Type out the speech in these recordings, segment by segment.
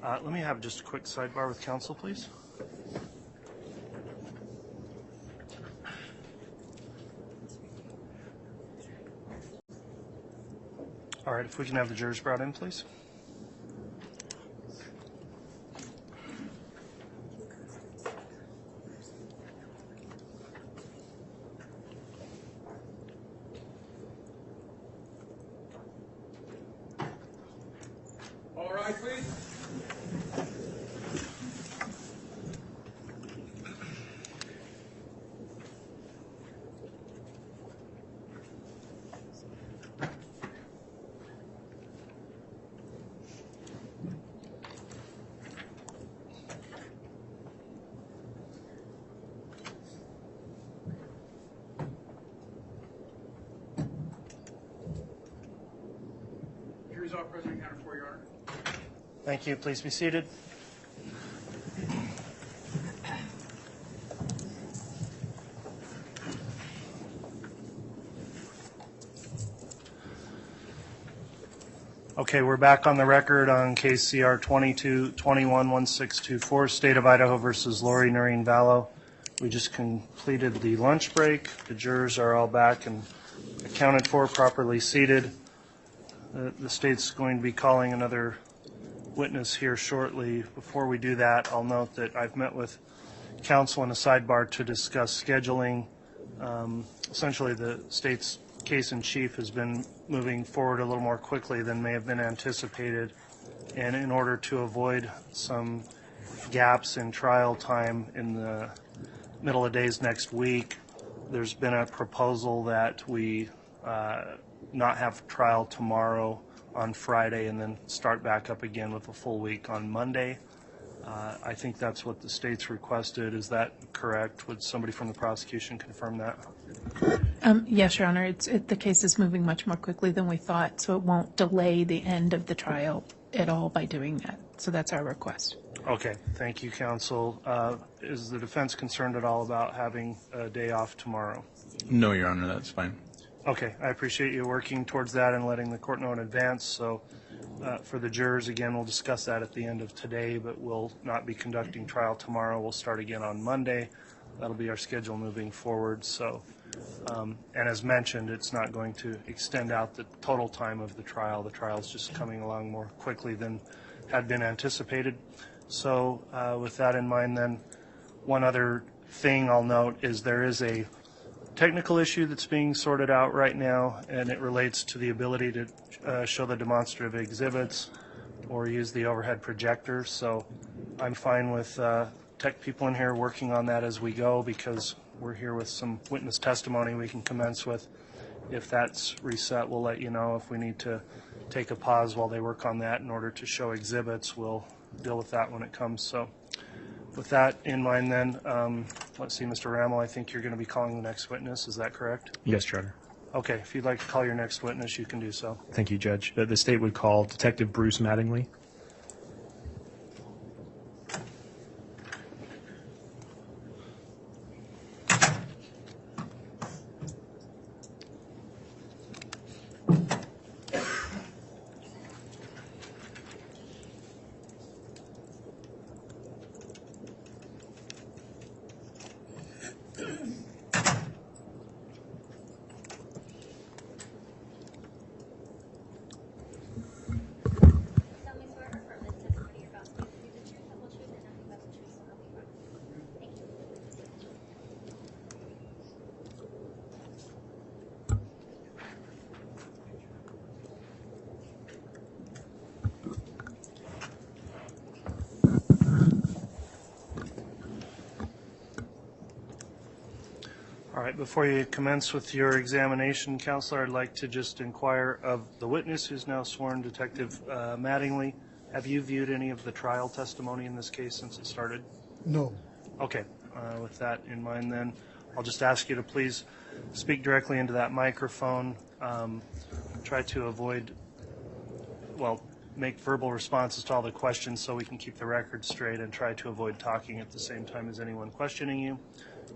Let me have just a quick sidebar with counsel, please. All right, if we can have the jurors brought in, please. All right, please. Jury's off, President Counter 4, Your Honor. Thank you. Please be seated. Okay, we're back on the record on case CR 22-21-1624, State of Idaho versus Lori Vallow. We just completed the lunch break. The jurors are all back and accounted for, properly seated. The state's going to be calling another witness here shortly. Before we do that, I'll note that I've met with counsel in a sidebar to discuss scheduling. Essentially, the state's case in chief has been moving forward a little more quickly than may have been anticipated, and in order to avoid some gaps in trial time in the middle of days next week, there's been a proposal that we not have trial tomorrow on Friday and then start back up again with a full week on Monday. I think that's what the state's requested. Is that correct? Would somebody from the prosecution confirm that? Yes, Your Honor. The case is moving much more quickly than we thought, so it won't delay the end of the trial at all by doing that. So that's our request. Okay. Thank you, counsel. Is the defense concerned at all about having a day off tomorrow? No, Your Honor. That's fine. Okay. I appreciate you working towards that and letting the court know in advance. So for the jurors, again, we'll discuss that at the end of today, but we'll not be conducting trial tomorrow. We'll start again on Monday. That'll be our schedule moving forward. So, and as mentioned, it's not going to extend out the total time of the trial. The trial's just coming along more quickly than had been anticipated. So with that in mind, then, one other thing I'll note is there is a technical issue that's being sorted out right now, and it relates to the ability to show the demonstrative exhibits or use the overhead projector. So I'm fine with tech people in here working on that as we go, because we're here with some witness testimony we can commence with. If that's reset, we'll let you know. If we need to take a pause while they work on that in order to show exhibits, we'll deal with that when it comes. So with that in mind, then, let's see, Mr. Rammel, I think you're going to be calling the next witness. Is that correct? Yes, Your Honor. Okay. If you'd like to call your next witness, you can do so. Thank you, Judge. The state would call Detective Bruce Mattingly. All right, before you commence with your examination, Counselor, I'd like to just inquire of the witness who's now sworn, Detective Mattingly. Have you viewed any of the trial testimony in this case since it started? No. Okay, with that in mind then, I'll just ask you to please speak directly into that microphone. Try to avoid, well, make verbal responses to all the questions so we can keep the record straight, and try to avoid talking at the same time as anyone questioning you.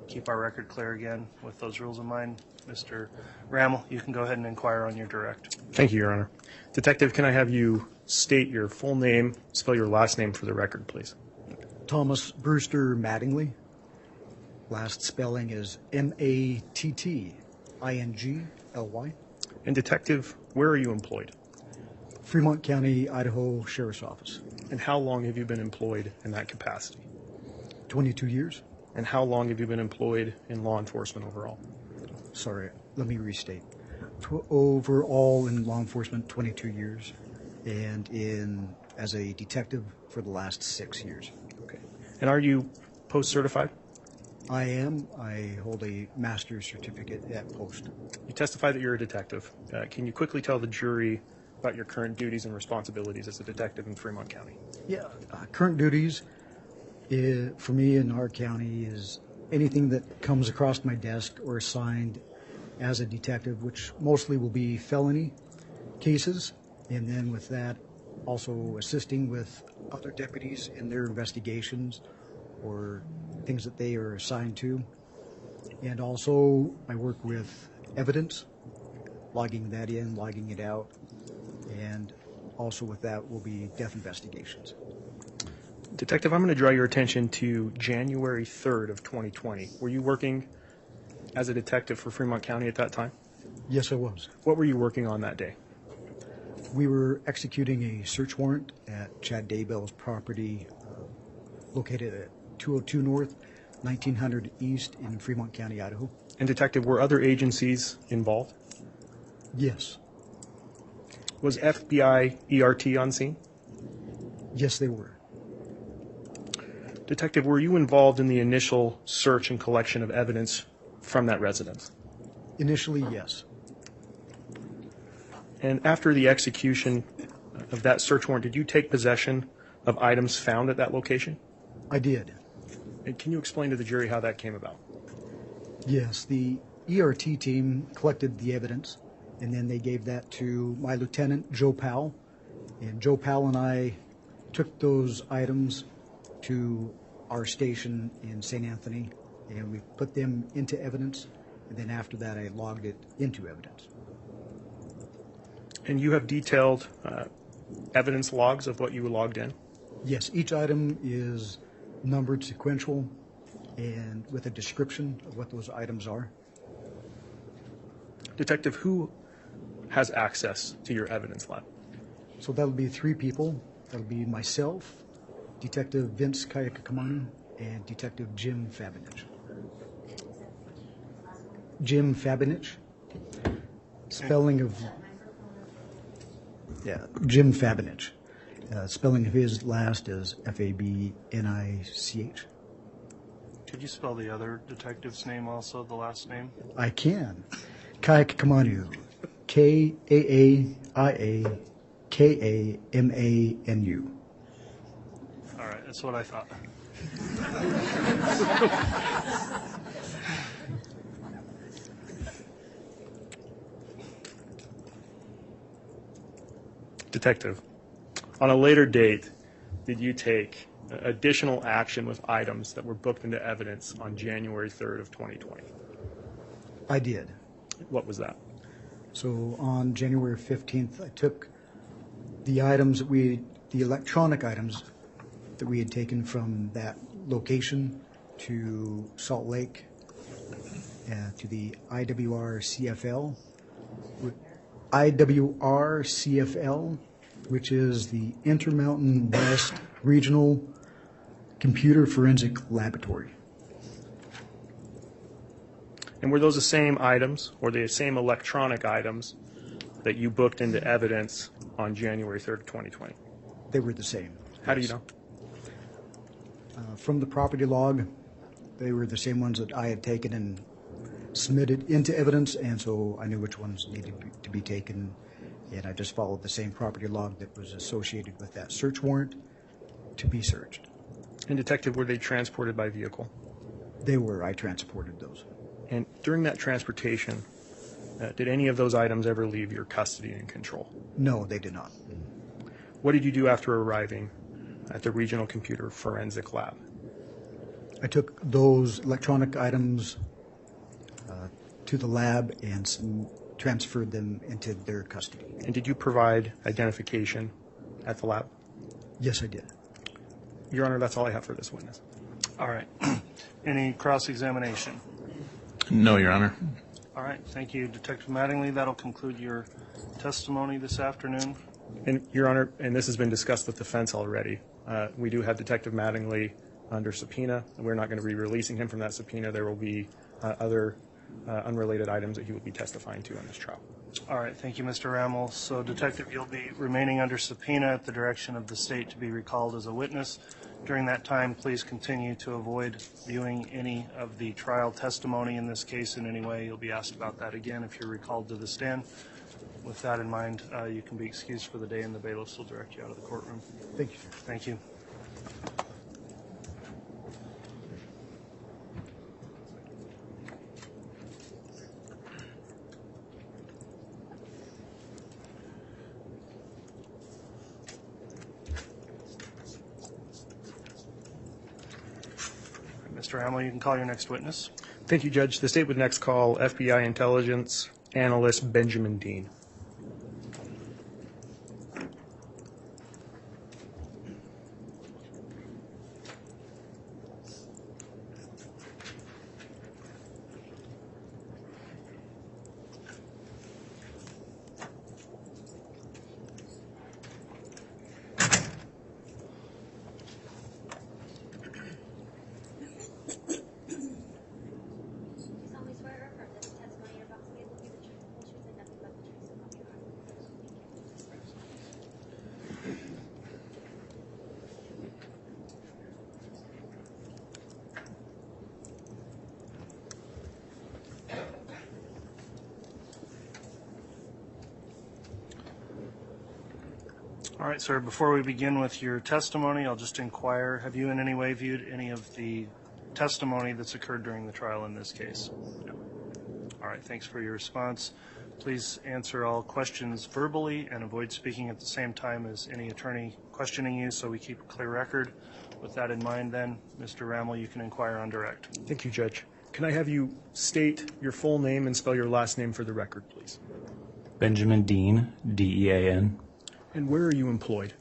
keep our record clear again with those rules in mind. Mr. Rammel, you can go ahead and inquire on your direct. Thank you, Your Honor. Detective, can I have you state your full name, spell your last name for the record, please? Thomas Brewster Mattingly. Last spelling is Mattingly. And Detective, where are you employed? Fremont County, Idaho Sheriff's Office. And how long have you been employed in that capacity? 22 years. And how long have you been employed in law enforcement overall? Sorry, let me restate. Overall in law enforcement, 22 years. And as a detective for the last 6 years. Okay. And are you post-certified? I am. I hold a master's certificate at Post. You testify that you're a detective. Can you quickly tell the jury about your current duties and responsibilities as a detective in Fremont County? Yeah, current duties for me in our county is anything that comes across my desk or assigned as a detective, which mostly will be felony cases, and then with that, also assisting with other deputies in their investigations or things that they are assigned to. And also, I work with evidence, logging that in, logging it out, and also with that will be death investigations. Detective, I'm going to draw your attention to January 3rd of 2020. Were you working as a detective for Fremont County at that time? Yes, I was. What were you working on that day? We were executing a search warrant at Chad Daybell's property located at 202 North, 1900 East in Fremont County, Idaho. And Detective, were other agencies involved? Yes. Was FBI ERT on scene? Yes, they were. Detective, were you involved in the initial search and collection of evidence from that residence? Initially, yes. And after the execution of that search warrant, did you take possession of items found at that location? I did. And can you explain to the jury how that came about? Yes, the ERT team collected the evidence, and then they gave that to my lieutenant, Joe Powell. And Joe Powell and I took those items to our station in St. Anthony, and we put them into evidence, and then after that I logged it into evidence. And you have detailed evidence logs of what you logged in? Yes, each item is numbered sequential and with a description of what those items are. Detective, who has access to your evidence lab? So that'll be 3 people. That'll be myself, Detective Vince Kayakakamanu, and Detective Jim Fabinich. Jim Fabinich. Spelling of... Yeah, Jim Fabinich. Spelling of his last is Fabnich. Could you spell the other detective's name also, the last name? I can. Kayakakamanu. Kaiakakamanu. All right, that's what I thought. Detective, on a later date, did you take additional action with items that were booked into evidence on January 3rd of 2020? I did. What was that? So on January 15th, I took the items that the electronic items that we had taken from that location to Salt Lake, to the IWR CFL, which is the Intermountain West Regional Computer Forensic Laboratory. And were those the same items or the same electronic items that you booked into evidence on January 3rd, 2020? They were the same. How do you know? From the property log, they were the same ones that I had taken and submitted into evidence, and so I knew which ones needed to be taken, and I just followed the same property log that was associated with that search warrant to be searched. And Detective, were they transported by vehicle? They were. I transported those. And during that transportation, did any of those items ever leave your custody and control? No, they did not. What did you do after arriving at the Regional Computer Forensic Lab? I took those electronic items to the lab and transferred them into their custody. And did you provide identification at the lab? Yes, I did. Your Honor, that's all I have for this witness. All right. Any cross-examination? No, Your Honor. All right. Thank you, Detective Mattingly. That'll conclude your testimony this afternoon. And Your Honor, and this has been discussed with defense already, we do have Detective Mattingly under subpoena, and we're not going to be releasing him from that subpoena. There will be other unrelated items that he will be testifying to in this trial. All right. Thank you, Mr. Rammel. So, Detective, you'll be remaining under subpoena at the direction of the state to be recalled as a witness. During that time, please continue to avoid viewing any of the trial testimony in this case in any way. You'll be asked about that again if you're recalled to the stand. With that in mind, you can be excused for the day, and the bailiffs will direct you out of the courtroom. Thank you, sir. Thank you. Mr. Hamill, you can call your next witness. Thank you, Judge. The state would next call FBI Intelligence Analyst Benjamin Dean. solemnly swear or affirm that the testimony you're about to give will be the truth, the whole truth, and nothing but the truth, so help you God. All right, sir, before we begin with your testimony, I'll just inquire, have you in any way viewed any of the testimony that's occurred during the trial in this case? No. All right, thanks for your response. Please answer all questions verbally and avoid speaking at the same time as any attorney questioning you so we keep a clear record. With that in mind then, Mr. Rammel, you can inquire on direct. Thank you, Judge. Can I have you state your full name and spell your last name for the record, please? Benjamin Dean, D-E-A-N. And where are you employed?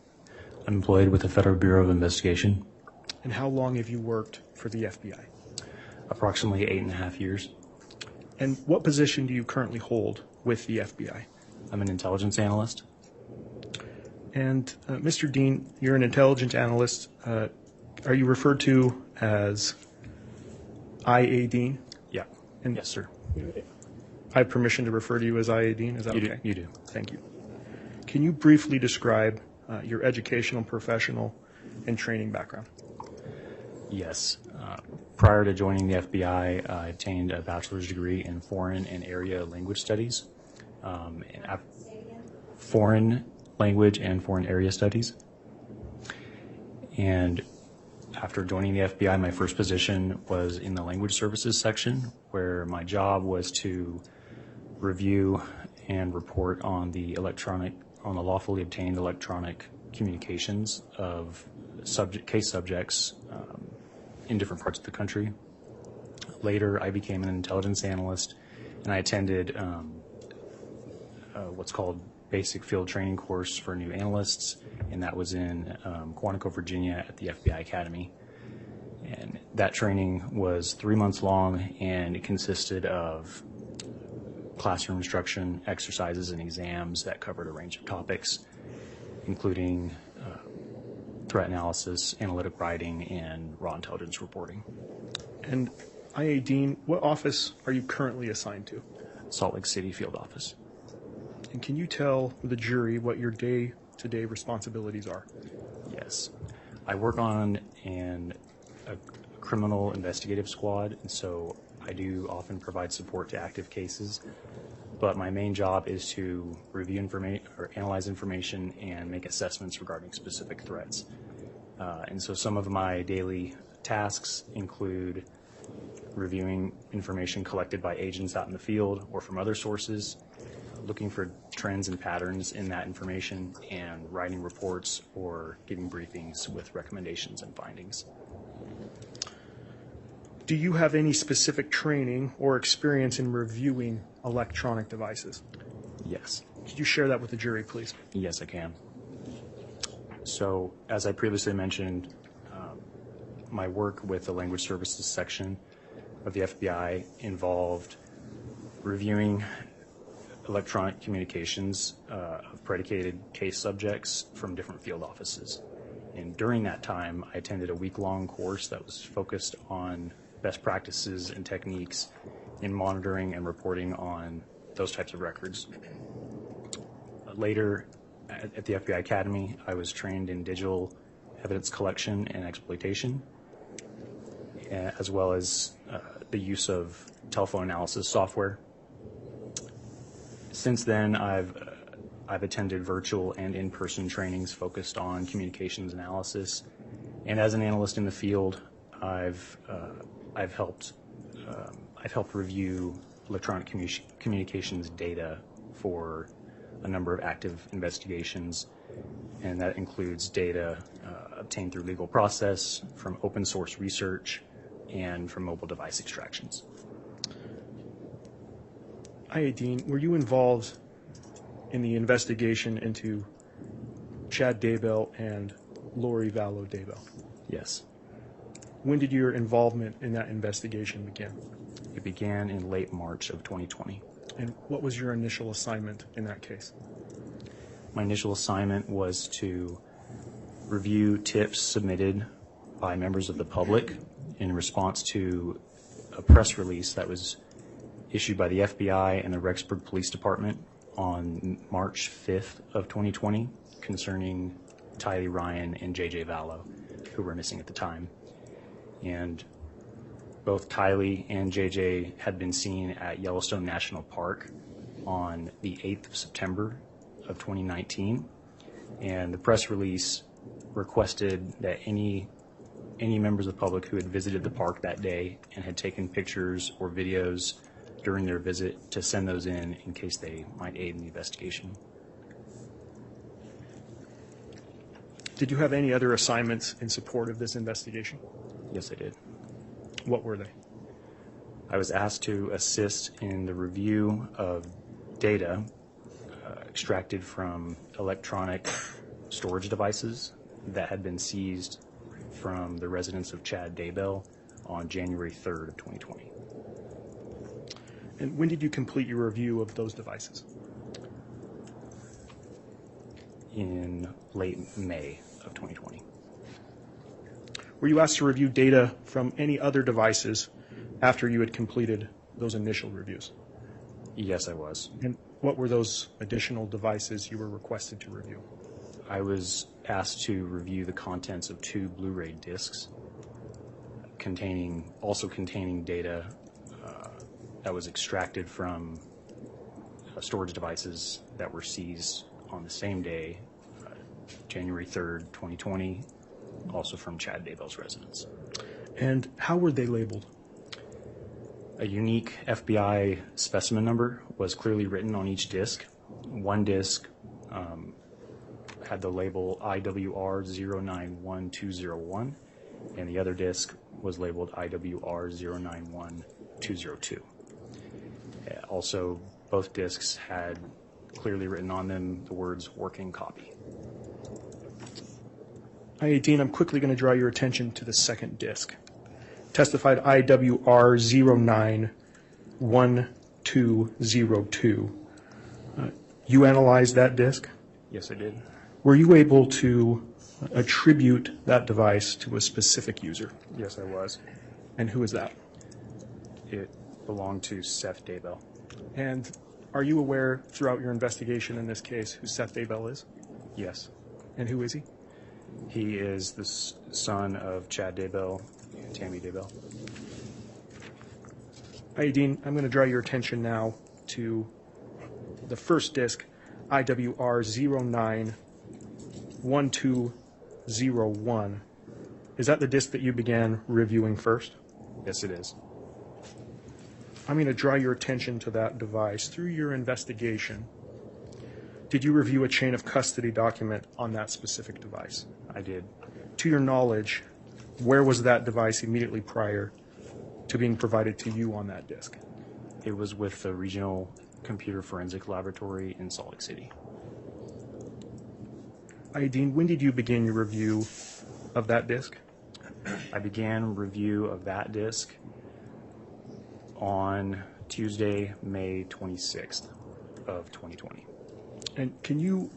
I'm employed with the Federal Bureau of Investigation. And how long have you worked for the FBI? Approximately 8.5 years. And what position do you currently hold with the FBI? I'm an intelligence analyst. And Mr. Dean, you're an intelligence analyst. Are you referred to as IA Dean? Yeah. And Yes, sir. I have permission to refer to you as IA Dean? Is that You okay? do. You do. Thank you. Can you briefly describe your educational, professional, and training background? Yes. Prior to joining the FBI, I obtained a bachelor's degree in foreign and area language studies. Foreign language and foreign area studies. And after joining the FBI, my first position was in the language services section, where my job was to review and report on the lawfully obtained electronic communications of case subjects in different parts of the country. Later, I became an intelligence analyst, and I attended what's called basic field training course for new analysts, and that was in Quantico, Virginia at the FBI Academy. And that training was 3 months long, and it consisted of classroom instruction, exercises, and exams that covered a range of topics, including threat analysis, analytic writing, and raw intelligence reporting. And IA Dean, what office are you currently assigned to? Salt Lake City field office. And can you tell the jury what your day-to-day responsibilities are? Yes. I work on a criminal investigative squad, and so I do often provide support to active cases, but my main job is to review information or analyze information and make assessments regarding specific threats. And so some of my daily tasks include reviewing information collected by agents out in the field or from other sources, looking for trends and patterns in that information, and writing reports or giving briefings with recommendations and findings. Do you have any specific training or experience in reviewing electronic devices? Yes. Could you share that with the jury, please? Yes, I can. So, as I previously mentioned, my work with the Language Services section of the FBI involved reviewing electronic communications of predicated case subjects from different field offices. And during that time, I attended a week-long course that was focused on best practices and techniques in monitoring and reporting on those types of records. Later, at the FBI Academy, I was trained in digital evidence collection and exploitation, as well as the use of telephone analysis software. Since then, I've attended virtual and in-person trainings focused on communications analysis, and as an analyst in the field, I've helped review electronic communications data for a number of active investigations, and that includes data obtained through legal process, from open source research, and from mobile device extractions. IA Dean, were you involved in the investigation into Chad Daybell and Lori Vallow Daybell? Yes. When did your involvement in that investigation begin? It began in late March of 2020. And what was your initial assignment in that case? My initial assignment was to review tips submitted by members of the public in response to a press release that was issued by the FBI and the Rexburg Police Department on March 5th of 2020 concerning Tylee Ryan and JJ Vallow, who were missing at the time. And both Tylee and JJ had been seen at Yellowstone National Park on the 8th of September of 2019. And the press release requested that any members of the public who had visited the park that day and had taken pictures or videos during their visit to send those in case they might aid in the investigation. Did you have any other assignments in support of this investigation? Yes, I did. What were they? I was asked to assist in the review of data extracted from electronic storage devices that had been seized from the residence of Chad Daybell on January 3rd of 2020. And when did you complete your review of those devices? In late May of 2020. Were you asked to review data from any other devices after you had completed those initial reviews? Yes, I was. And what were those additional devices you were requested to review? I was asked to review the contents of 2 Blu-ray discs containing data that was extracted from storage devices that were seized on the same day, January 3rd, 2020, also from Chad Daybell's residence. And how were they labeled? A unique FBI specimen number was clearly written on each disc. One disc had the label IWR091201, and the other disc was labeled IWR091202. Also, both discs had clearly written on them the words "working copy." IA Dean, I'm quickly going to draw your attention to the second disc. Testified IWR091202. You analyzed that disc? Yes, I did. Were you able to attribute that device to a specific user? Yes, I was. And who is that? It belonged to Seth Daybell. And are you aware throughout your investigation in this case who Seth Daybell is? Yes. And who is he? He is the son of Chad Daybell and Tammy Daybell. IA Dean, I'm going to draw your attention now to the first disc, IWR091201. Is that the disc that you began reviewing first? Yes, it is. I'm going to draw your attention to that device. Through your investigation, did you review a chain of custody document on that specific device? I did. To your knowledge, where was that device immediately prior to being provided to you on that disk? It was with the Regional Computer Forensic Laboratory in Salt Lake City. Dean, when did you begin your review of that disk? I began review of that disk on Tuesday, May 26th of 2020. And can you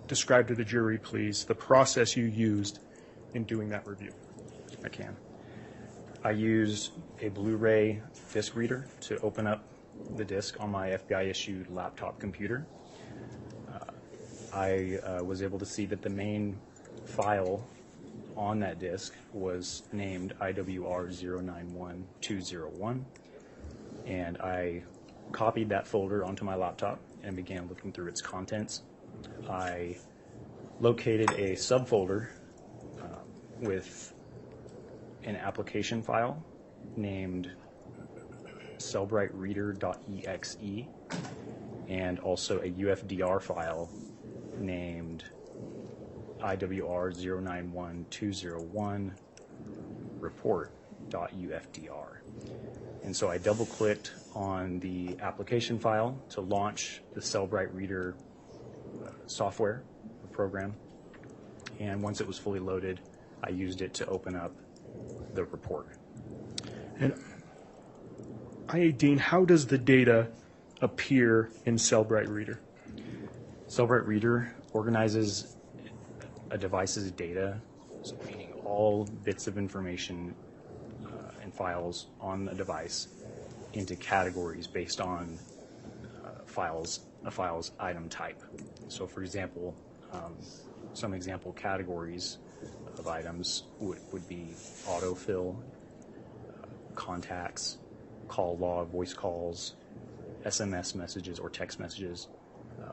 describe to the jury, please, the process you used in doing that review? I can. I used a Blu-ray disk reader to open up the disk on my FBI-issued laptop computer. I was able to see that the main file on that disk was named IWR091201, and I copied that folder onto my laptop and began looking through its contents. I located a subfolder with an application file named cellbrightreader.exe and also a UFDR file named IWR091201 report.ufdr. And so I double-clicked on the application file to launch the Cellbright Reader software program. And once it was fully loaded, I used it to open up the report. And Dean, how does the data appear in Cellbright Reader? Cellbright Reader organizes a device's data, so meaning all bits of information and files on a device, into categories based on a file's item type. So, for example, some example categories of items would be autofill, contacts, call log, voice calls, SMS messages or text messages,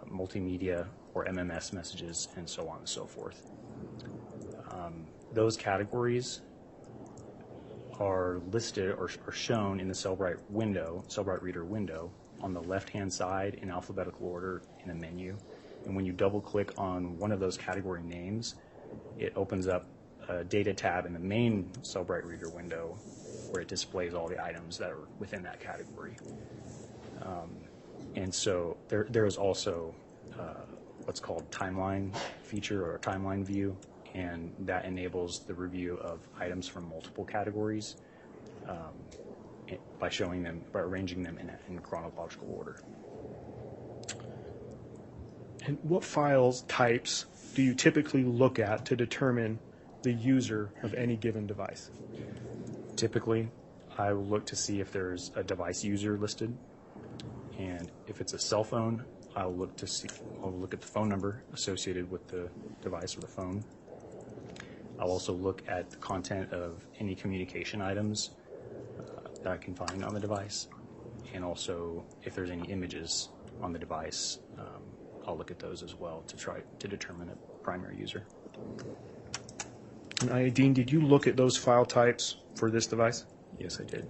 multimedia or MMS messages, and so on and so forth. Those categories are listed or shown in the Cellbright Reader window on the left-hand side in alphabetical order in a menu. And when you double-click on one of those category names, it opens up a data tab in the main Cellbright Reader window where it displays all the items that are within that category. And so there is also what's called timeline feature or timeline view, and that enables the review of items from multiple categories by arranging them in chronological order. And what files types do you typically look at to determine the user of any given device? Typically, I will look to see if there's a device user listed, and if it's a cell I'll look at the phone number associated with the device or the phone. I'll also look at the content of any communication items that I can find on the device, and also if there's any images on the device, I'll look at those as well to try to determine a primary user. And Dean, did you look at those file types for this device? Yes, I did.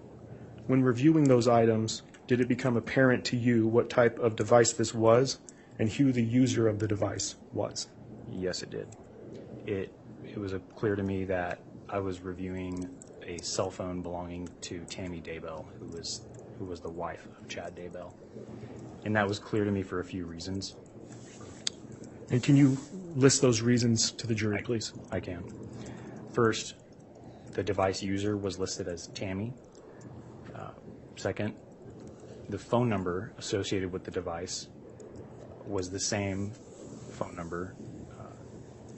When reviewing those items, did it become apparent to you what type of device this was and who the user of the device was? Yes, it did. It was clear to me that I was reviewing a cell phone belonging to Tammy Daybell, who was the wife of Chad Daybell. And that was clear to me for a few reasons. And can you list those reasons to the jury, please? I can. First, the device user was listed as Tammy. Second, the phone number associated with the device was the same phone number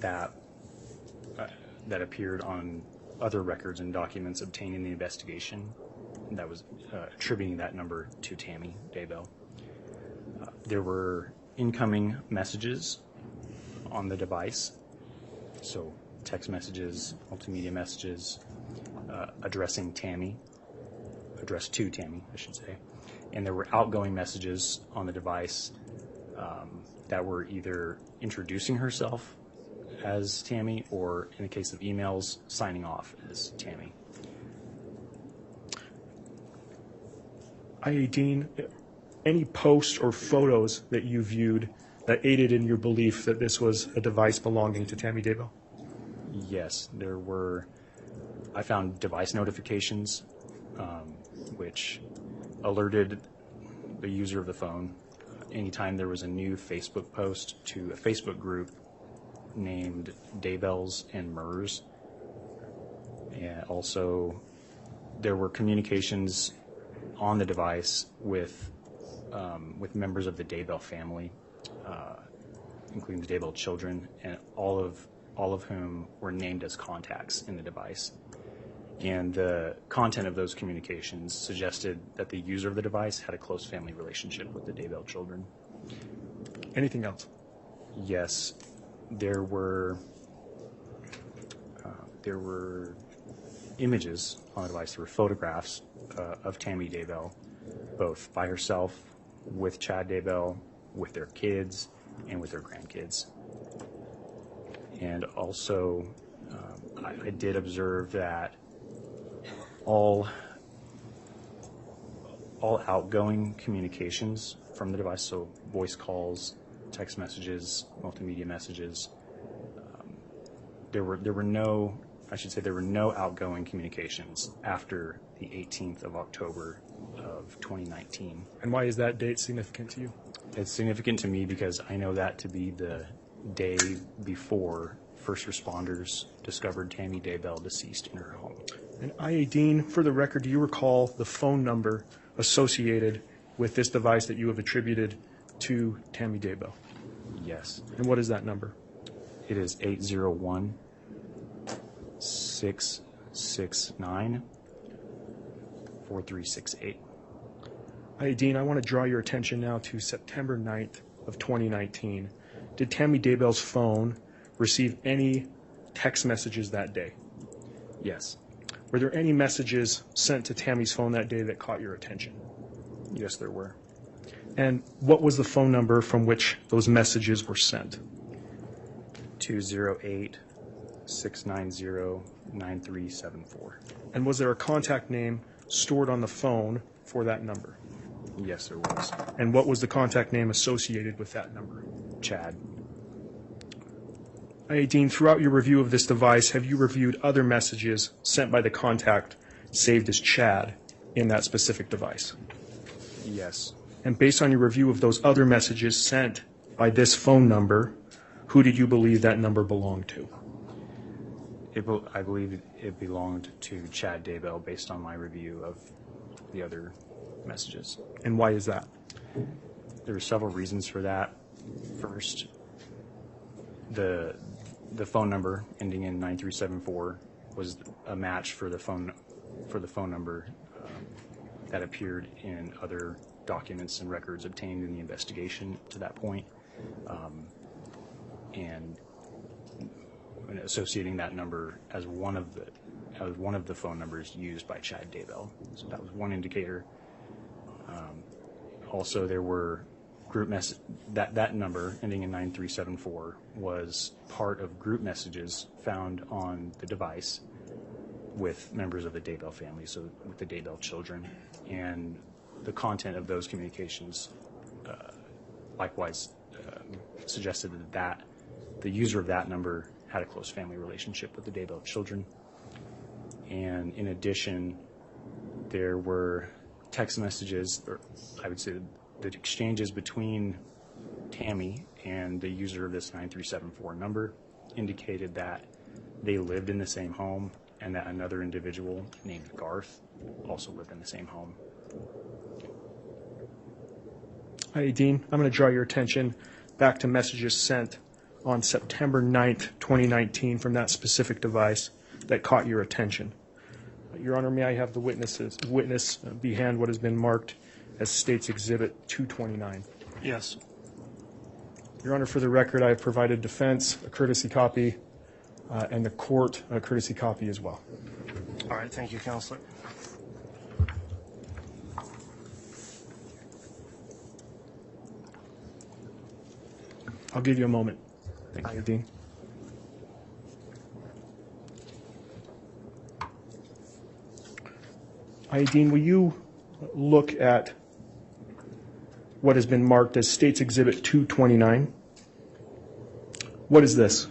that appeared on other records and documents obtained in the investigation that was attributing that number to Tammy Daybell. There were incoming messages on the device, so text messages, multimedia messages addressed to Tammy, I should say. And there were outgoing messages on the device that were either introducing herself as Tammy or, in the case of emails, signing off as Tammy. Dean, any posts or photos that you viewed that aided in your belief that this was a device belonging to Tammy Daybell? Yes, there were. I found device notifications which alerted the user of the phone anytime there was a new Facebook post to a Facebook group named Daybells and Murs. And also, there were communications on the device with members of the Daybell family, including the Daybell children, and all of whom were named as contacts in the device. And the content of those communications suggested that the user of the device had a close family relationship with the Daybell children. Anything else? Yes, there were images on the device. There were photographs of Tammy Daybell, both by herself, with Chad Daybell, with their kids, and with their grandkids. And also, I did observe that all outgoing communications from the device, so voice calls, text messages, multimedia messages, there were no outgoing communications after the 18th of October of 2019. And why is that date significant to you? It's significant to me because I know that to be the day before first responders discovered Tammy Daybell deceased in her home. And IA Dean, for the record, do you recall the phone number associated with this device that you have attributed to Tammy Daybell? Yes. And what is that number? It is 801-669-4368. IA Dean, I want to draw your attention now to September 9th of 2019. Did Tammy Daybell's phone receive any text messages that day? Yes. Were there any messages sent to Tammy's phone that day that caught your attention? Yes, there were. And what was the phone number from which those messages were sent? 208-690-9374. And was there a contact name stored on the phone for that number? Yes, there was. And what was the contact name associated with that number? Chad. IA Dean, throughout your review of this device, have you reviewed other messages sent by the contact saved as Chad in that specific device? Yes. And based on your review of those other messages sent by this phone number, who did you believe that number belonged to? I believe it belonged to Chad Daybell based on my review of the other messages. And why is that? There are several reasons for that. First, the phone number ending in 9374 was a match for the phone number that appeared in other documents and records obtained in the investigation to that point, and associating that number as one of the phone numbers used by Chad Daybell. So that was one indicator. Also, there were group that number ending in 9374 was part of group messages found on the device with members of the Daybell family, so with the Daybell children, and the content of those communications likewise suggested that the user of that number had a close family relationship with the Daybell children. And in addition, there were text messages, or I would say the exchanges between Tammy and the user of this 9374 number indicated that they lived in the same home and that another individual named Garth also lived in the same home. Hi, Dean. I'm going to draw your attention back to messages sent on September 9th, 2019 from that specific device that caught your attention. Your Honor, may I have the witness be hand what has been marked as State's Exhibit 229? Yes. Your Honor, for the record, I have provided defense a courtesy copy and the court a courtesy copy as well. All right. Thank you, Counselor. I'll give you a moment. Thank you. Dean. Dean, will you look at what has been marked as State's Exhibit 229? What is this?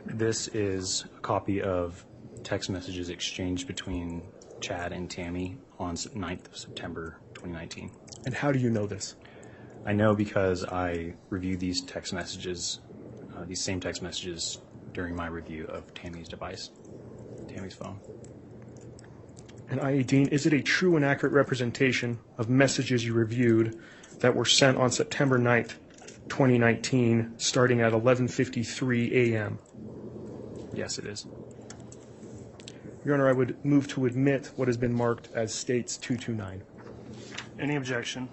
This is a copy of text messages exchanged between Chad and Tammy on 9th of September 2019. And how do you know this? I know because I reviewed these text messages, these same text messages during my review of Tammy's device, Tammy's phone. And I.A. Dean, is it a true and accurate representation of messages you reviewed that were sent on September 9th, 2019, starting at 11:53 a.m.? Yes, it is. Your Honor, I would move to admit what has been marked as States 229. Any objection?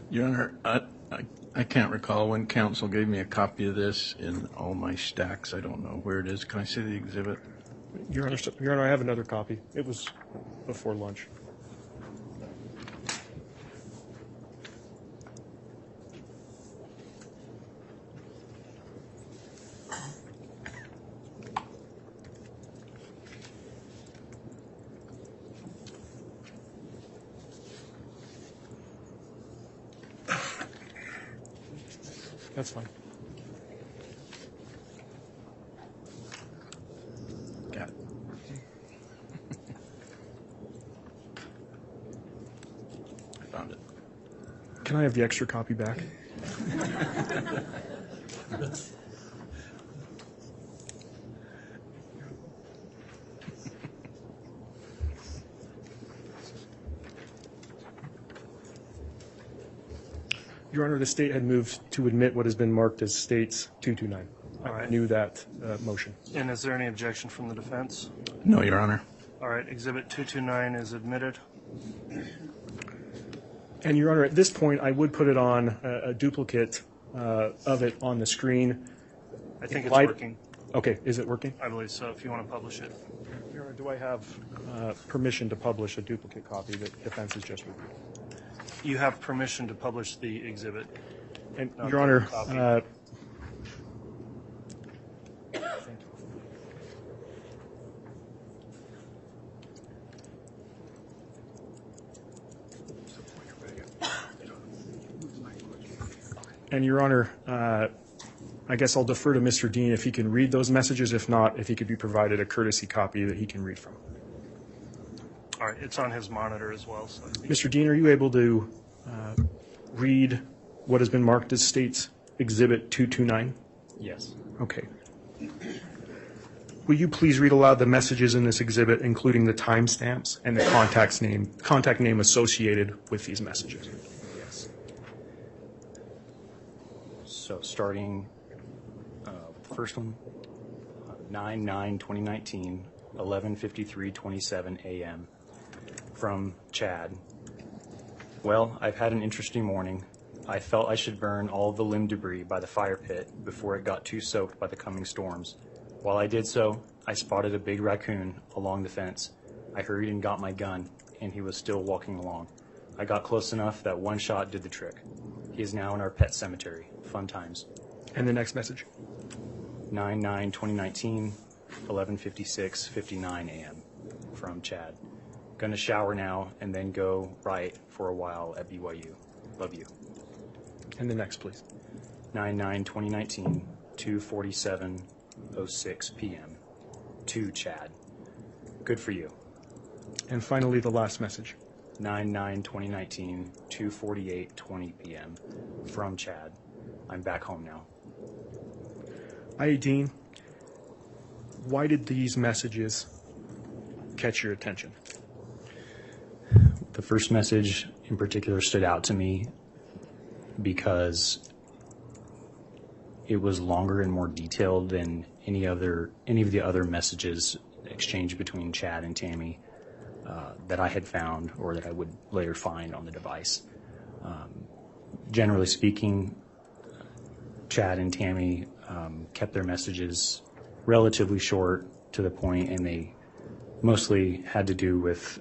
Your Honor, I can't recall when counsel gave me a copy of this in all my stacks. I don't know where it is. Can I see the exhibit? Your Honor, I have another copy. It was before lunch. That's fine. Got it. I found it. Can I have the extra copy back? Your Honor, the state had moved to admit what has been marked as States 229. All right. I knew that motion. And is there any objection from the defense? No, Your Honor. All right, Exhibit 229 is admitted. And Your Honor, at this point, I would put it on a duplicate of it on the screen. I think it's Light- working. Okay, is it working? I believe so, if you want to publish it. Your Honor, do I have permission to publish a duplicate copy that defense has just reviewed? You have permission to publish the exhibit. And Not Your the Honor, copy. and Your Honor, I guess I'll defer to Mr. Dean if he can read those messages. If not, if he could be provided a courtesy copy that he can read from. All right, it's on his monitor as well. So I think Mr. Dean, are you able to read what has been marked as States Exhibit 229? Yes. Okay. Will you please read aloud the messages in this exhibit, including the timestamps and the contact name associated with these messages? Yes. So starting with the first one, 9/9/2019, 11:53:27 a.m. from Chad. Well, I've had an interesting morning. I felt I should burn all the limb debris by the fire pit before it got too soaked by the coming storms. While I did so, I spotted a big raccoon along the fence. I hurried and got my gun, and he was still walking along. I got close enough that one shot did the trick. He is now in our pet cemetery. Fun times. And the next message. 9/9/2019, 11:56:59 a.m. from Chad. Gonna shower now and then go right for a while at BYU. Love you. And the next, please. 9/9/2019, 2:47:06 p.m. to Chad. Good for you. And finally, the last message. 9/9/2019, 2:48:20 p.m. from Chad. I'm back home now. I.A. Dean, why did these messages catch your attention? The first message in particular stood out to me because it was longer and more detailed than any of the other messages exchanged between Chad and Tammy that I had found or that I would later find on the device. Generally speaking, Chad and Tammy kept their messages relatively short, to the point, and they mostly had to do with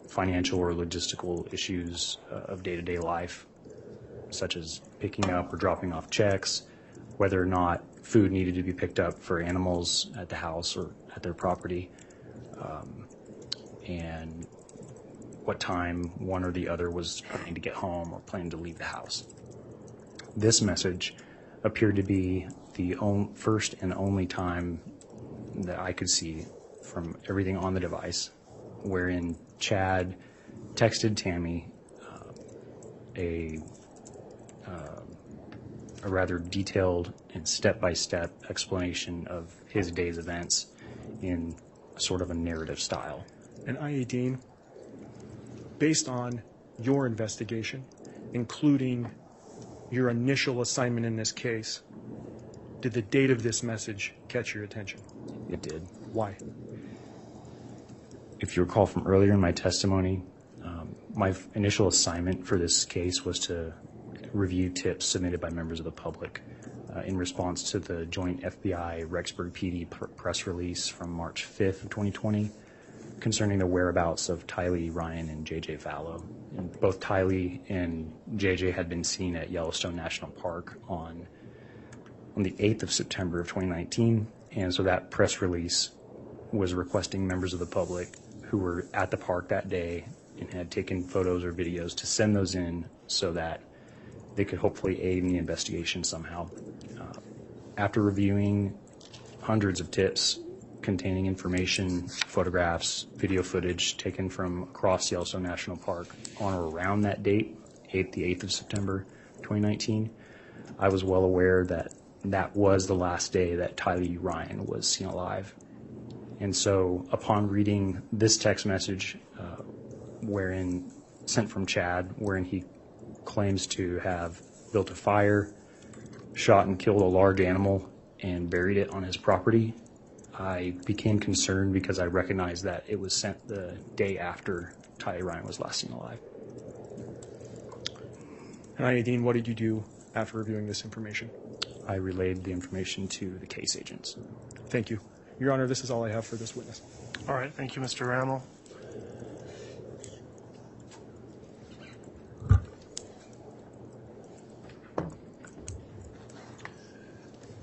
financial or logistical issues of day-to-day life, such as picking up or dropping off checks, whether or not food needed to be picked up for animals at the house or at their property, and what time one or the other was planning to get home or planning to leave the house. This message appeared to be the first and only time that I could see from everything on the device, wherein Chad texted Tammy a rather detailed and step-by-step explanation of his day's events in sort of a narrative style. And IA Dean, based on your investigation, including your initial assignment in this case, did the date of this message catch your attention? It did. Why? If you recall from earlier in my testimony, my initial assignment for this case was to review tips submitted by members of the public in response to the joint FBI Rexburg PD press release from March 5th of 2020 concerning the whereabouts of Tylee Ryan and J.J. Vallow. And both Tylee and J.J. had been seen at Yellowstone National Park on the 8th of September of 2019, and so that press release was requesting members of the public who were at the park that day and had taken photos or videos to send those in so that they could hopefully aid in the investigation somehow. After reviewing hundreds of tips containing information, photographs, video footage taken from across Yellowstone National Park on or around that date, the 8th of September 2019, I was well aware that that was the last day that Tylee Ryan was seen alive. And so upon reading this text message, sent from Chad, wherein he claims to have built a fire, shot and killed a large animal, and buried it on his property, I became concerned because I recognized that it was sent the day after Tylee Ryan was last seen alive. And IA Dean, what did you do after reviewing this information? I relayed the information to the case agents. Thank you. Your Honor, this is all I have for this witness. All right, thank you, Mr. Rammel.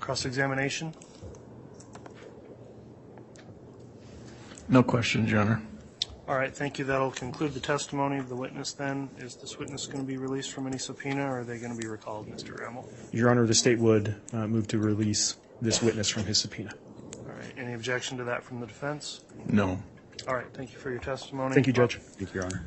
Cross-examination? No questions, Your Honor. All right, thank you. That'll conclude the testimony of the witness then. Is this witness going to be released from any subpoena, or are they going to be recalled, Mr. Rammel? Your Honor, the state would move to release this witness from his subpoena. All right, any objection to that from the defense? No. All right, thank you for your testimony. Thank you, Judge. Thank you, Your Honor.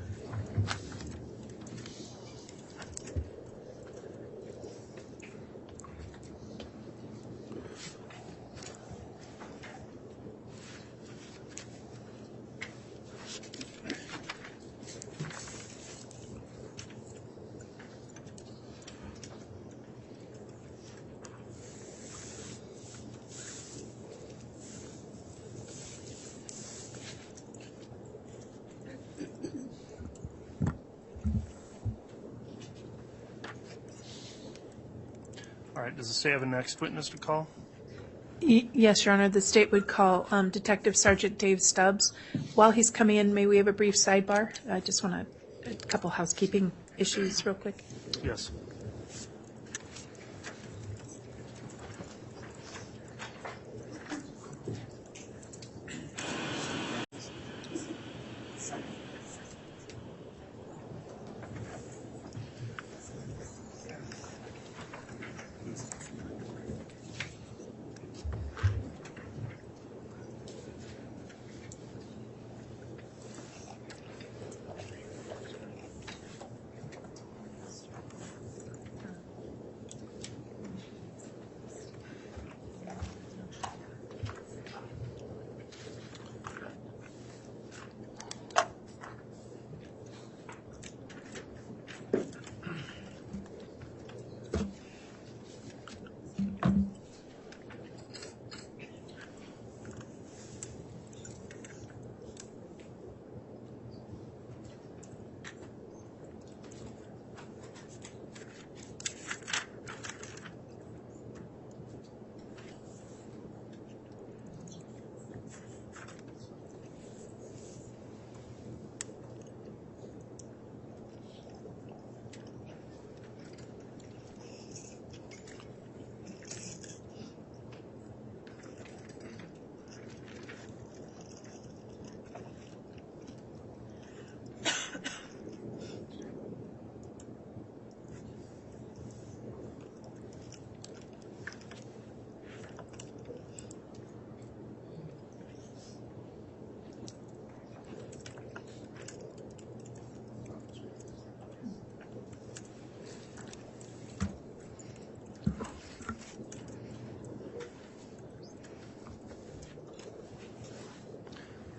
All right, does the state have a next witness to call? Yes, Your Honor, the state would call Detective Sergeant Dave Stubbs. While he's coming in, may we have a brief sidebar? I just want a couple housekeeping issues real quick. Yes.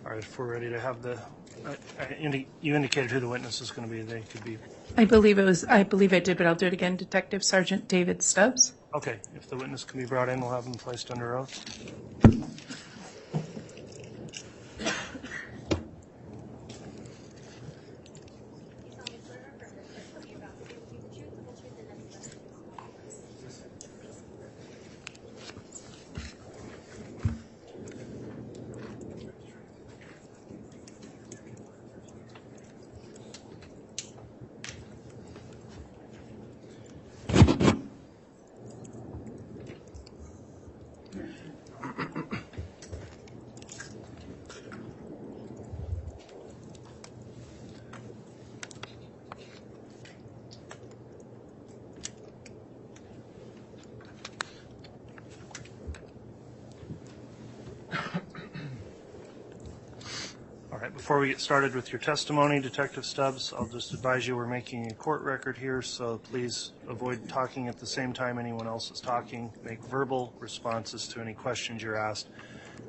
All right, if we're ready to have the, you indicated who the witness is going to be. They could be, I believe I did, but I'll do it again. Detective Sergeant David Stubbs. okay, if the witness can be brought in, we'll have them placed under oath. All right, before we get started with your testimony, Detective Stubbs, I'll just advise you we're making a court record here, so please avoid talking at the same time anyone else is talking. Make verbal responses to any questions you're asked.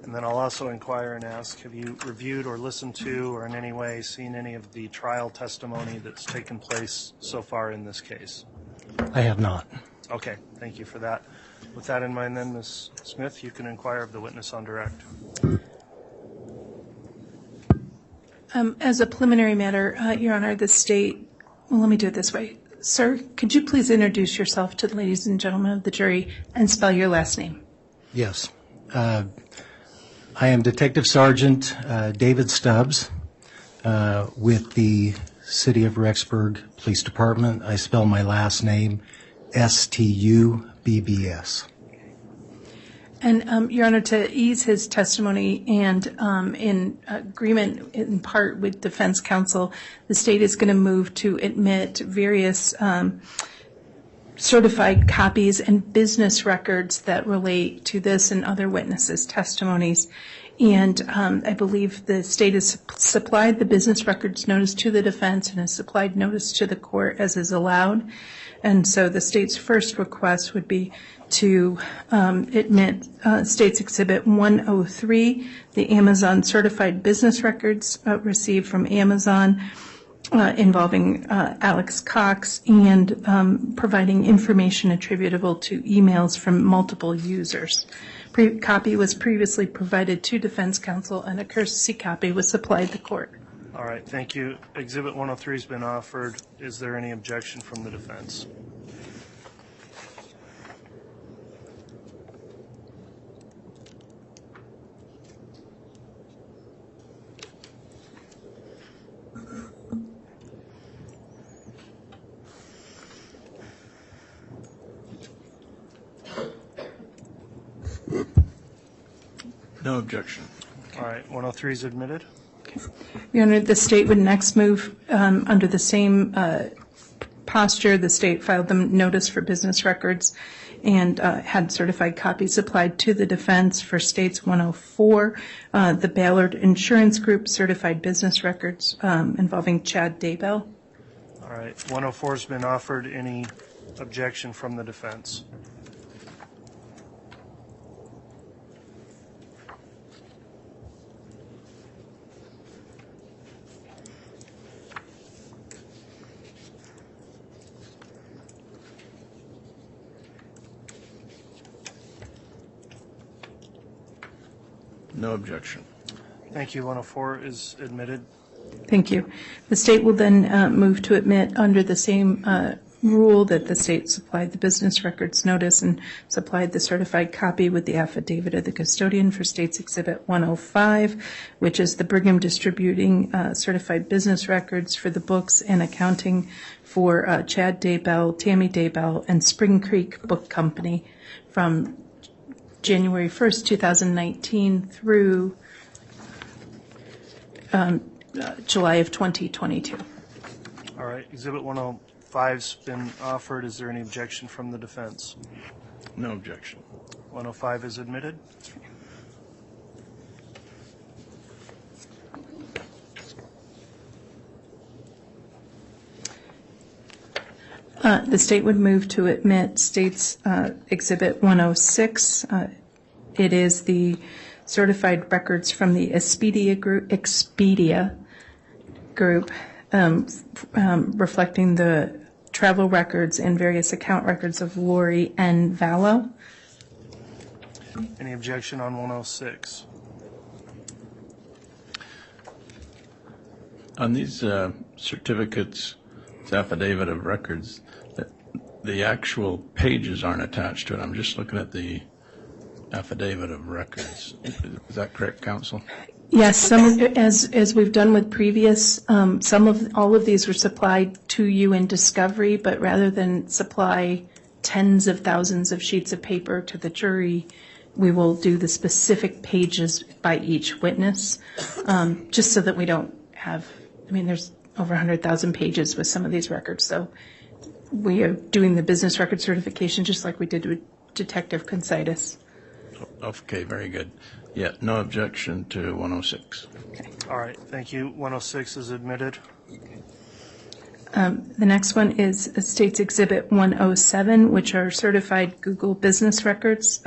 And then I'll also inquire and ask, have you reviewed or listened to or in any way seen any of the trial testimony that's taken place so far in this case? I have not. Okay, thank you for that. With that in mind then, Ms. Smith, you can inquire of the witness on direct. As a preliminary matter, Your Honor, the state, well, let me do it this way. Sir, could you please introduce yourself to the ladies and gentlemen of the jury and spell your last name? Yes. I am Detective Sergeant David Stubbs with the City of Rexburg Police Department. I spell my last name Stubbs. And, Your Honor, to ease his testimony and in agreement in part with defense counsel, the state is going to move to admit various certified copies and business records that relate to this and other witnesses' testimonies. And I believe the state has supplied the business records notice to the defense and has supplied notice to the court as is allowed. And so the state's first request would be to admit State's Exhibit 103, the Amazon certified business records received from Amazon involving Alex Cox and providing information attributable to emails from multiple users. Copy was previously provided to defense counsel and a courtesy copy was supplied to court. All right, thank you. Exhibit 103 has been offered. Is there any objection from the defense? No objection. All right, 103 is admitted. Your Honor, the state would next move under the same posture. The state filed the notice for business records and had certified copies supplied to the defense for States 104, the Ballard Insurance Group certified business records involving Chad Daybell. All right, 104 has been offered. Any objection from the defense? No objection. Thank you. 104 is admitted. Thank you. The state will then move to admit under the same rule that the state supplied the business records notice and supplied the certified copy with the affidavit of the custodian for State's Exhibit 105, which is the Brigham Distributing certified business records for the books and accounting for Chad Daybell, Tammy Daybell, and Spring Creek Book Company from January 1st, 2019 through July of 2022. All right, Exhibit 105's been offered. Is there any objection from the defense? No objection. 105 is admitted. The state would move to admit State's Exhibit 106. It is the certified records from the Expedia Group reflecting the travel records and various account records of Lori Vallow. Any objection on 106? On these certificates, it's affidavit of records, the actual pages aren't attached to it. I'm just looking at the affidavit of records. Is that correct, counsel? Yes, as we've done with previous, all of these were supplied to you in discovery, but rather than supply tens of thousands of sheets of paper to the jury, we will do the specific pages by each witness, just so that we don't have, there's over 100,000 pages with some of these records, so we are doing the business record certification just like we did with Detective Consitis. Okay, very good. Yeah, no objection to 106. Okay. All right, thank you. 106 is admitted. The next one is State's Exhibit 107, which are certified Google business records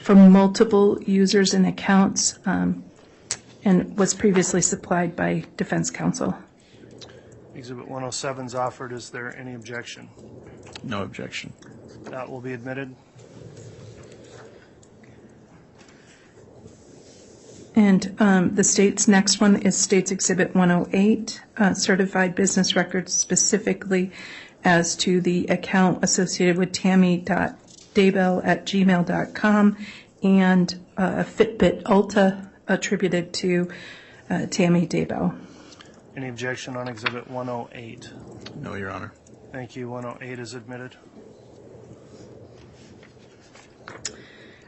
from multiple users and accounts, and was previously supplied by Defense Counsel. Exhibit 107 is offered. Is there any objection? No objection. That will be admitted. And the state's next one is State's Exhibit 108, certified business records specifically as to the account associated with tammy.daybell@gmail.com and a Fitbit Ulta attributed to Tammy Daybell. Any objection on Exhibit 108? No, Your Honor. Thank you. 108 is admitted.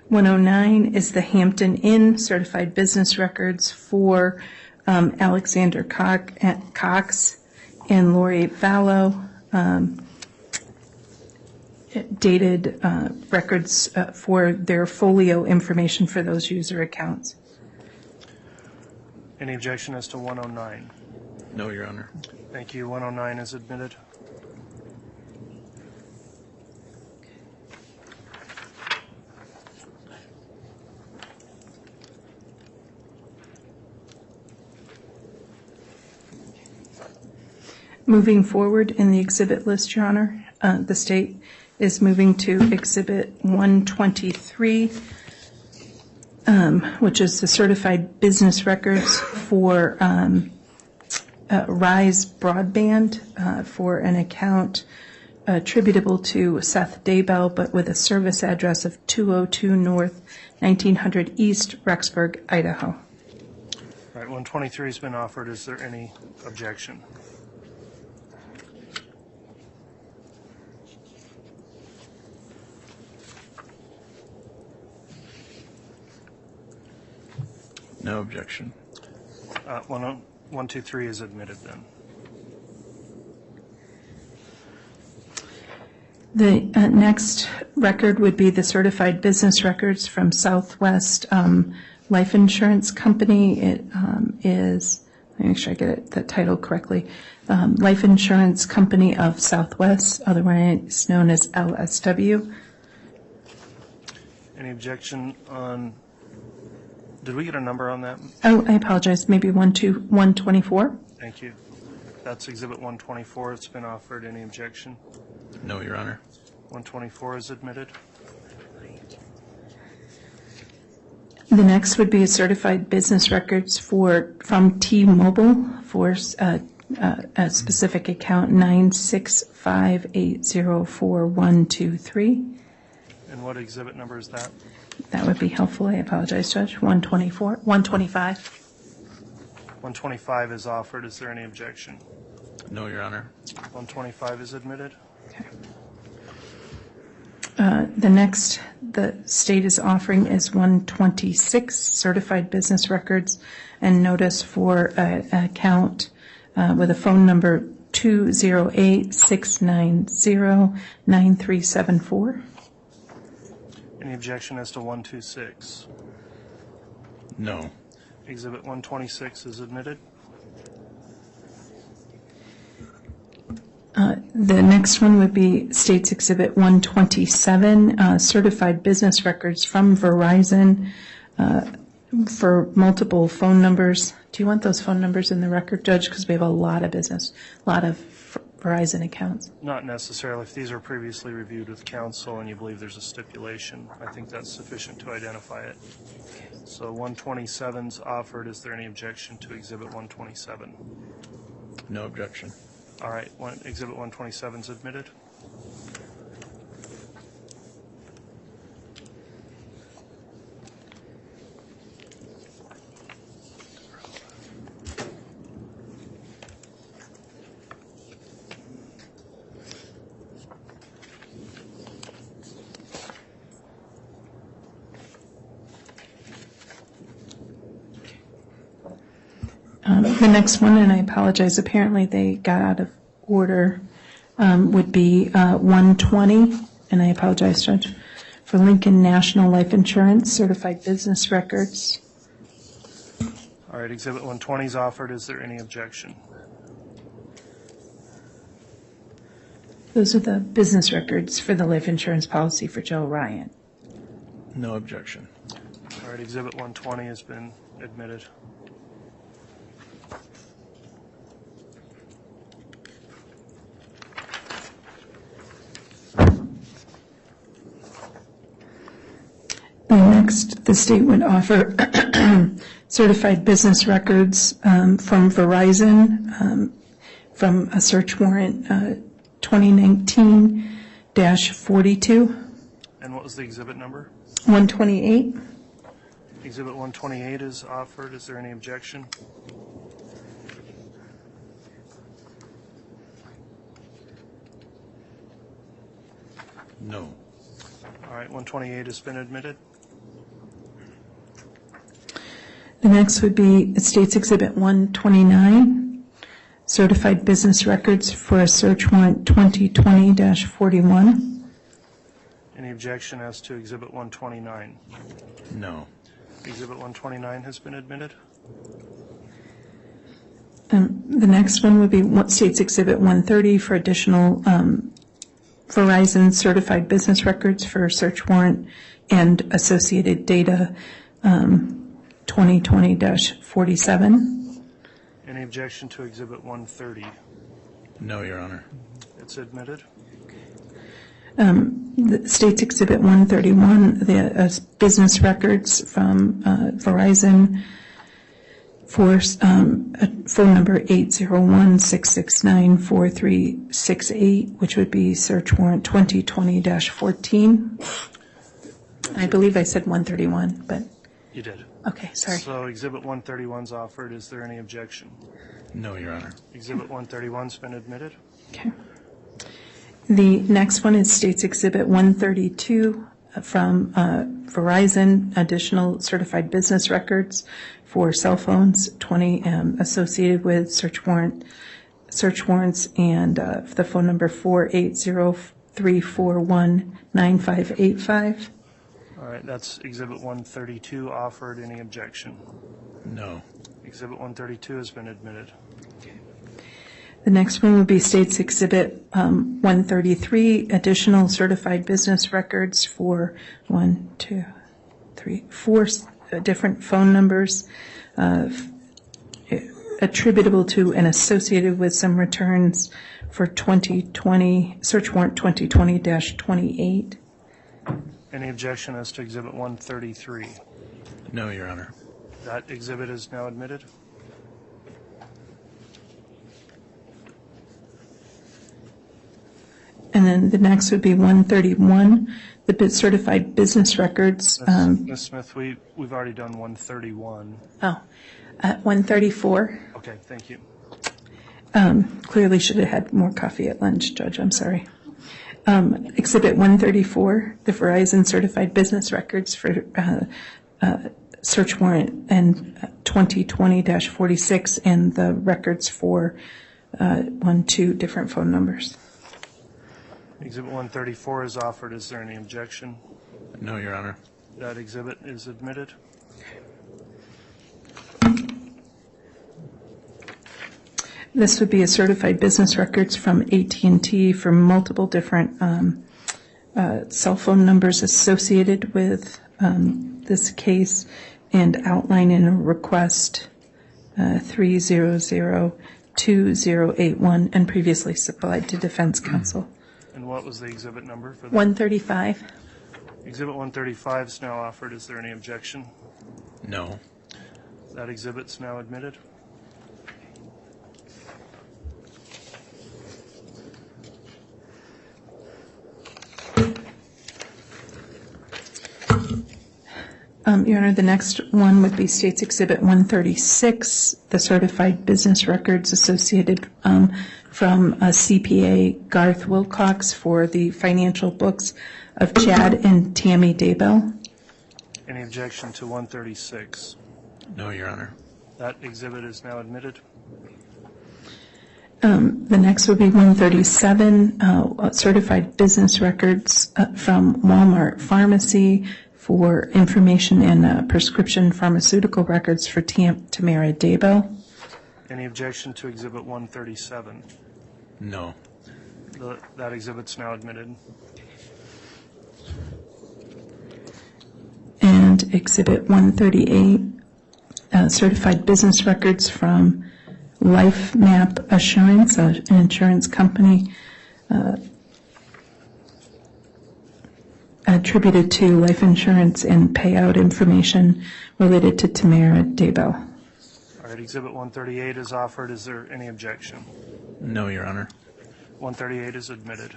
109 is the Hampton Inn certified business records for Alexander Cox and Lori Vallow, dated records for their folio information for those user accounts. Any objection as to 109? No, Your Honor. Thank you. 109 is admitted. Moving forward in the exhibit list, Your Honor, the state is moving to Exhibit 123, which is the certified business records for Rise Broadband for an account attributable to Seth Daybell, but with a service address of 202 North, 1900 East, Rexburg, Idaho. All right, 123 has been offered. Is there any objection? No objection. 123 is admitted then. The next record would be the certified business records from Southwest Life Insurance Company. It is, let me make sure I get the title correctly, Life Insurance Company of Southwest, otherwise known as LSW. Any objection on, did we get a number on that? Oh, I apologize, maybe 124? Thank you. That's Exhibit 124. It's been offered. Any objection? No, Your Honor. 124 is admitted. The next would be a certified business records from T-Mobile for a specific account 965804123. And what exhibit number is that? That would be helpful. I apologize, Judge. 125. 125 is offered. Is there any objection? No, Your Honor. 125 is admitted. Okay. The next the state is offering is 126, certified business records and notice for an account with a phone number 208-690-9374. Any objection as to 126? No. Exhibit 126 is admitted. The next one would be State's Exhibit 127, certified business records from Verizon for multiple phone numbers. Do you want those phone numbers in the record, Judge? Because we have a lot of business, a lot of Verizon accounts. Not necessarily. If these are previously reviewed with counsel and you believe there's a stipulation, I think that's sufficient to identify it. So 127's offered. Is there any objection to Exhibit 127? No objection. All right, Exhibit 127 is admitted. The next one, and I apologize, apparently they got out of order, would be 120, and I apologize, Judge, for Lincoln National Life Insurance Certified Business Records. All right, Exhibit 120 is offered. Is there any objection? Those are the business records for the life insurance policy for Joe Ryan. No objection. All right, Exhibit 120 has been admitted. Next, the state would offer certified business records from Verizon from a search warrant 2019-42. And what was the exhibit number? 128. Exhibit 128 is offered. Is there any objection? No. All right, 128 has been admitted. The next would be State's Exhibit 129, certified business records for a search warrant 2020-41. Any objection as to Exhibit 129? No. Exhibit 129 has been admitted. The next one would be State's Exhibit 130 for additional Verizon certified business records for a search warrant and associated data 2020-47. Any objection to Exhibit 130? No, Your Honor. It's admitted. The State's Exhibit 131, the business records from Verizon for phone number 801-669-4368, which would be search warrant 2020-14. I believe I said 131, but You did. okay, sorry. So Exhibit 131 is offered. Is there any objection? No, Your Honor. Exhibit 131's been admitted. Okay. The next one is State's Exhibit 132 from Verizon, additional certified business records for cell phones, 20 associated with search warrants, and the phone number 480-341-9585. All right, that's Exhibit 132 offered. Any objection? No. Exhibit 132 has been admitted. The next one would be State's Exhibit 133, additional certified business records for 4 different phone numbers attributable to and associated with some returns for 2020, search warrant 2020-28. Any objection as to Exhibit 133? No, Your Honor. That exhibit is now admitted. And then the next would be 131, the certified business records. Ms. Smith, we've already done 131. 134. Okay, thank you. Clearly should have had more coffee at lunch, Judge, I'm sorry. Exhibit 134, the Verizon certified business records for search warrant and 2020-46, and the records for 2 different phone numbers. Exhibit 134 is offered. Is there any objection? No, Your Honor. That exhibit is admitted. This would be a certified business records from AT&T for multiple different cell phone numbers associated with this case. and outline in a request 3002081 and previously supplied to defense counsel. And what was the exhibit number for that? 135. Exhibit 135 is now offered. Is there any objection? No. That exhibit's now admitted. Your Honor, the next one would be State's Exhibit 136, the certified business records associated from CPA Garth Wilcox for the financial books of Chad and Tammy Daybell. Any objection to 136? No, Your Honor. That exhibit is now admitted. The next would be 137, certified business records from Walmart Pharmacy for information and prescription pharmaceutical records for Tamara Daybell. Any objection to Exhibit 137? No. That exhibit's now admitted. And Exhibit 138, certified business records from Life Map Assurance, an insurance company attributed to life insurance and payout information related to Tamara Daybell. All right, Exhibit 138 is offered. Is there any objection? No, Your Honor. 138 is admitted.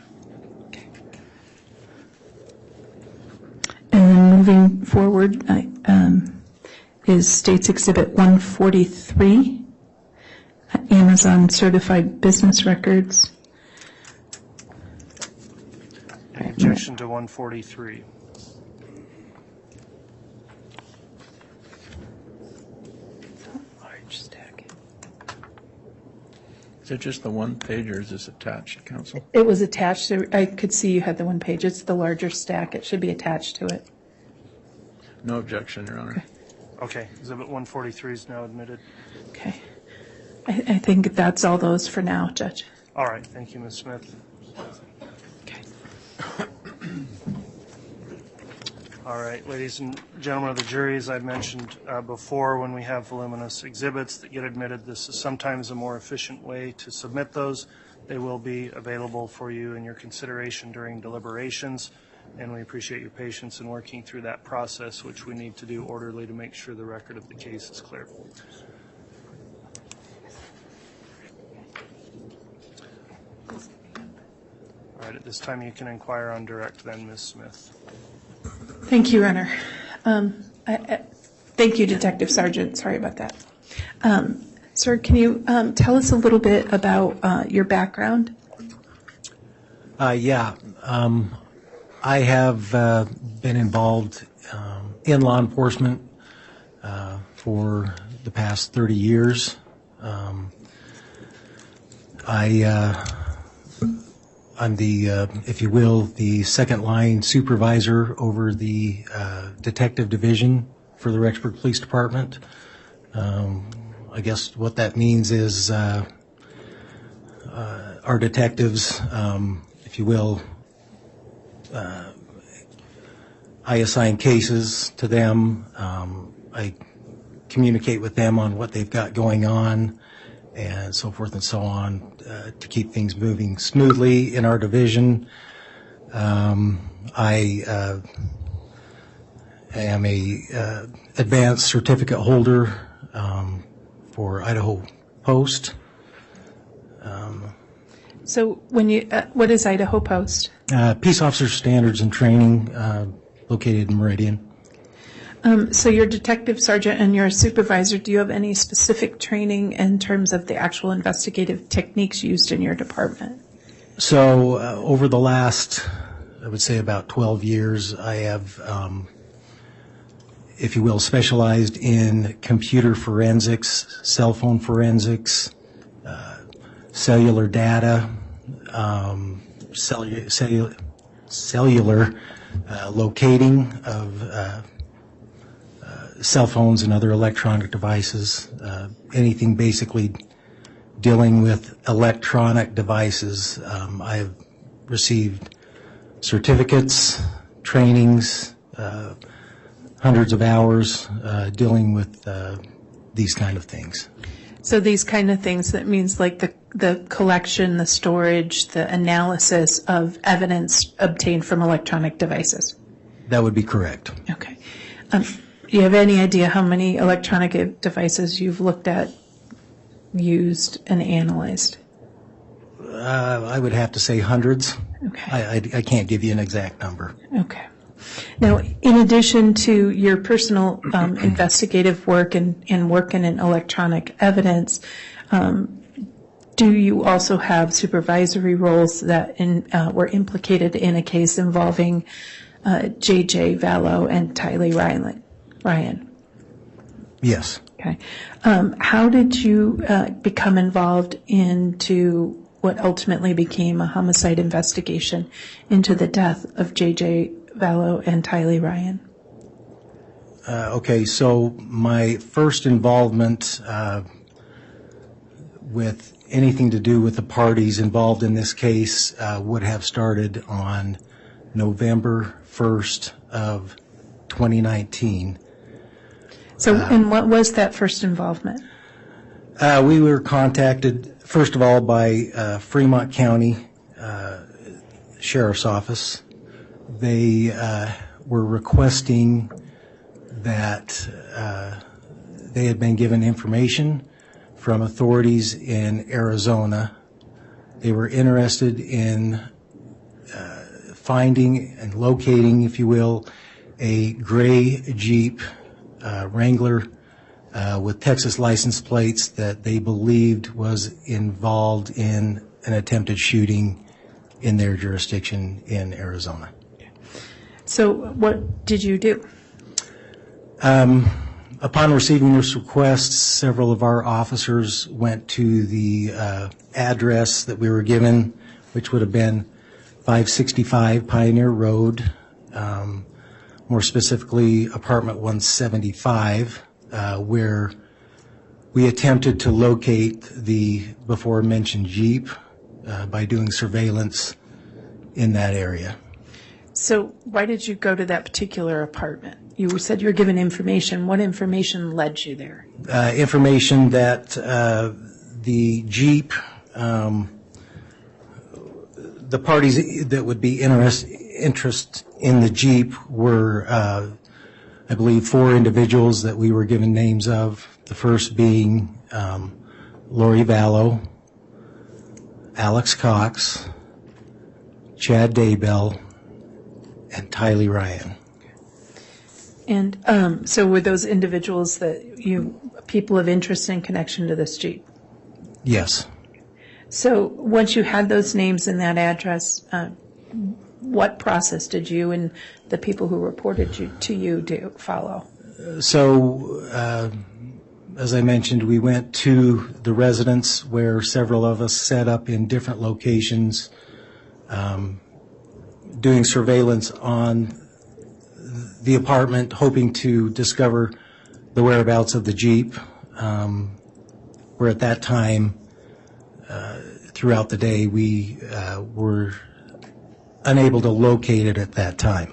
And then moving forward is State's Exhibit 143, Amazon certified business records. Any objection to 143? Large stack. Is it just the one page or is this attached, counsel? It was attached to, I could see you had the one page. It's the larger stack. It should be attached to it. No objection, Your Honor. Okay, Exhibit 143 is now admitted. Okay. I think that's all those for now, Judge. All right, thank you, Ms. Smith. Okay. All right, ladies and gentlemen of the jury, as I mentioned before, when we have voluminous exhibits that get admitted, this is sometimes a more efficient way to submit those. They will be available for you in your consideration during deliberations, and we appreciate your patience in working through that process, which we need to do orderly to make sure the record of the case is clear. All right, at this time you can inquire on direct then, Ms. Smith. Thank you, Runner. Thank you, Detective Sergeant. Sorry about that. Sir, can you tell us a little bit about your background? Yeah. I have been involved in law enforcement for the past 30 years. I'm the, if you will, the second line supervisor over the detective division for the Rexburg Police Department. I guess what that means is our detectives, if you will, I assign cases to them. I communicate with them on what they've got going on and so forth and so on to keep things moving smoothly in our division. I am a advanced certificate holder for Idaho Post. So when you, what is Idaho Post? Peace Officer Standards and Training, located in Meridian. So you're a detective sergeant and you're a supervisor. Do you have any specific training in terms of the actual investigative techniques used in your department? So over the last, I would say about 12 years, I have, if you will, specialized in computer forensics, cell phone forensics, cellular data, cellular locating of cell phones and other electronic devices, anything basically dealing with electronic devices. I have received certificates, trainings, hundreds of hours dealing with these kind of things. So these kind of things, that means like the collection, the storage, the analysis of evidence obtained from electronic devices? That would be correct. Okay. Do you have any idea how many electronic devices you've looked at, used, and analyzed? I would have to say hundreds. Okay. I can't give you an exact number. Okay. Now, in addition to your personal investigative work and work in electronic evidence, do you also have supervisory roles that were implicated in a case involving J.J. Vallow and Tylee Ryan? Yes. Okay. How did you become involved into what ultimately became a homicide investigation into the death of J.J. Vallow and Tylee Ryan? Okay, so my first involvement with anything to do with the parties involved in this case would have started on November 1st of 2019. So, and what was that first involvement? We were contacted, first of all, by Fremont County Sheriff's Office. They were requesting that they had been given information from authorities in Arizona. They were interested in finding and locating, if you will, a gray Jeep Wrangler with Texas license plates that they believed was involved in an attempted shooting in their jurisdiction in Arizona. So what did you do? Upon receiving this request, several of our officers went to the address that we were given, which would have been 565 Pioneer Road, more specifically apartment 175, where we attempted to locate the before mentioned Jeep by doing surveillance in that area. So why did you go to that particular apartment? You said you were given information. What information led you there? Information that the Jeep, the parties that would be interest in the Jeep were, I believe, 4 individuals that we were given names of. The first being Lori Vallow, Alex Cox, Chad Daybell, and Tylee Ryan. And so were those individuals people of interest in connection to this Jeep? Yes. So once you had those names and that address, what process did you and the people who reported to you follow? So, as I mentioned, we went to the residence where several of us set up in different locations, doing surveillance on the apartment, hoping to discover the whereabouts of the Jeep, where at that time, throughout the day, we were unable to locate it at that time.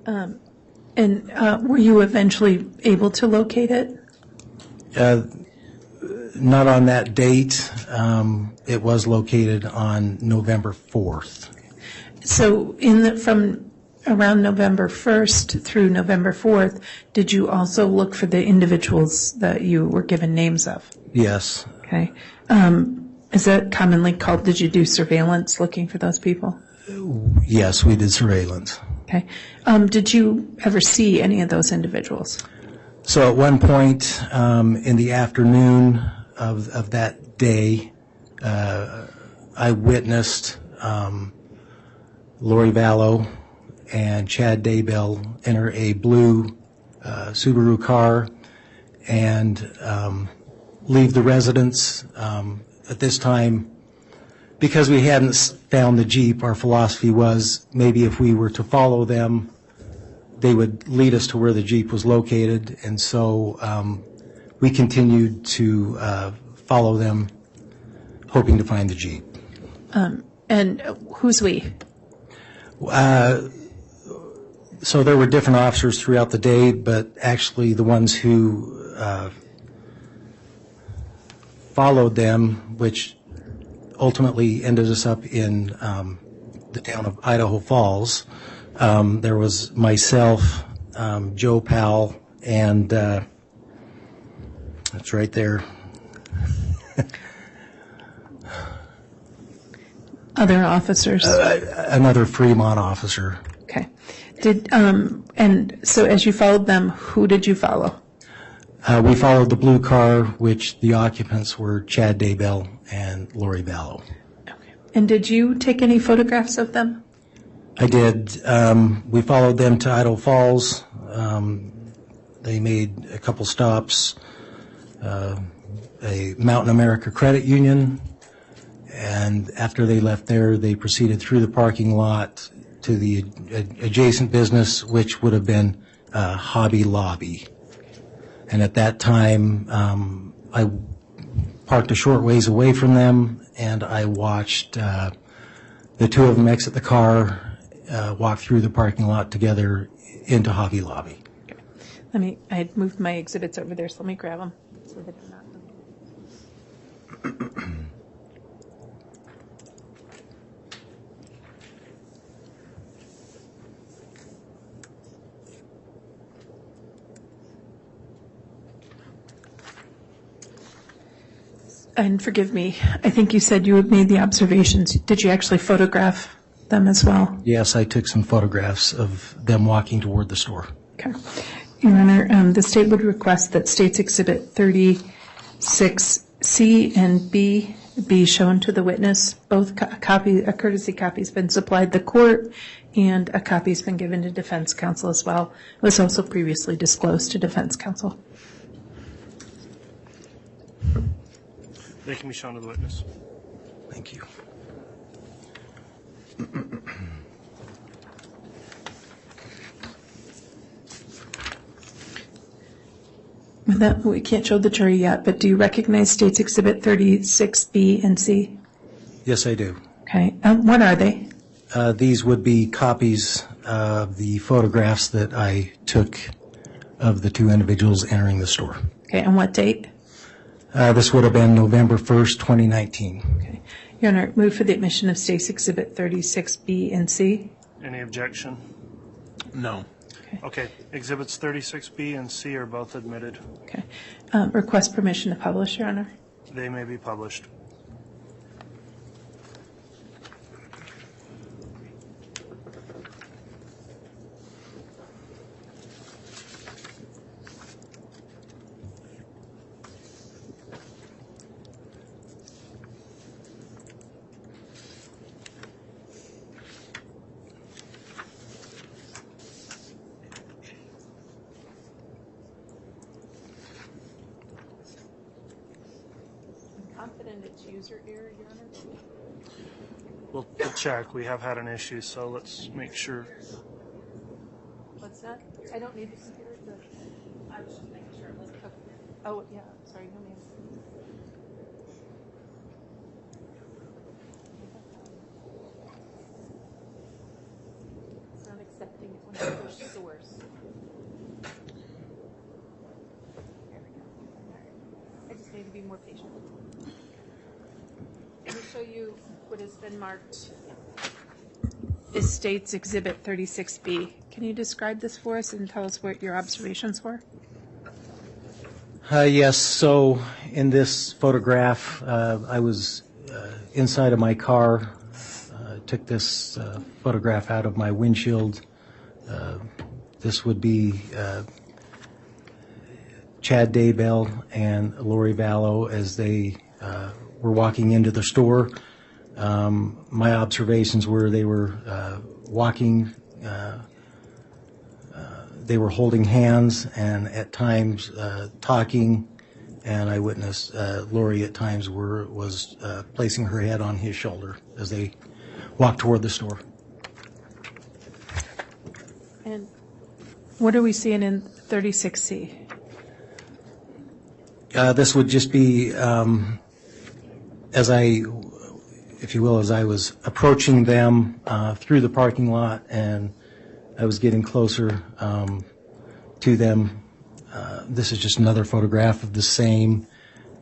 And were you eventually able to locate it? Not on that date. It was located on November 4th. So from around November 1st through November 4th, did you also look for the individuals that you were given names of? Yes. Okay. Is that commonly called, did you do surveillance looking for those people? Yes, we did surveillance. Okay. Did you ever see any of those individuals? So at one point in the afternoon of that day, I witnessed Lori Vallow and Chad Daybell enter a blue Subaru car and leave the residence. At this time, because we hadn't found the Jeep, our philosophy was maybe if we were to follow them, they would lead us to where the Jeep was located. And so we continued to follow them, hoping to find the Jeep. And who's we? So there were different officers throughout the day, but actually the ones who followed them, which ultimately ended us up in the town of Idaho Falls, there was myself, Joe Powell, and that's right there. Other officers? Another Fremont officer. Okay. And so as you followed them, who did you follow? We followed the blue car, which the occupants were Chad Daybell and Lori Vallow. Okay. And did you take any photographs of them? I did. We followed them to Idaho Falls. They made a couple stops, a Mountain America Credit Union, and after they left there, they proceeded through the parking lot to the adjacent business, which would have been Hobby Lobby. And at that time, I parked a short ways away from them, and I watched the two of them exit the car, walk through the parking lot together into Hobby Lobby. I had moved my exhibits over there, so let me grab them so that they're not. And forgive me, I think you said you had made the observations. Did you actually photograph them as well? Yes, I took some photographs of them walking toward the store. Okay. Your Honor, the state would request that States Exhibit 36C and B be shown to the witness. Both a courtesy copy has been supplied the court, and a copy has been given to defense counsel as well. It was also previously disclosed to defense counsel. They can be shown to the witness. Thank you. With that, we can't show the jury yet, but do you recognize States Exhibit 36B and C? Yes, I do. Okay. What are they? These would be copies of the photographs that I took of the two individuals entering the store. Okay. And what date? This would have been November 1st, 2019. Okay. Your Honor, move for the admission of States Exhibit 36B and C. Any objection? No. Okay. Exhibits 36B and C are both admitted. Okay. Request permission to publish, Your Honor. They may be published. Confident it's user error, Your Honor? We'll check. We have had an issue, so let's make sure. What's that? I don't need the computer. I was just making sure it wasn't. Oh, yeah. Sorry, no name. It's not accepting it when I push source. There we go. All right. I just need to be more patient. Let me show you what has been marked is States Exhibit 36B. Can you describe this for us and tell us what your observations were? Yes, so in this photograph, I was inside of my car, took this photograph out of my windshield. This would be Chad Daybell and Lori Vallow as they were walking into the store. My observations were they were walking, they were holding hands and at times talking, and I witnessed Lori at times was placing her head on his shoulder as they walked toward the store. And what are we seeing in 36C? This would just be as I was approaching them through the parking lot and I was getting closer to them. This is just another photograph of the same.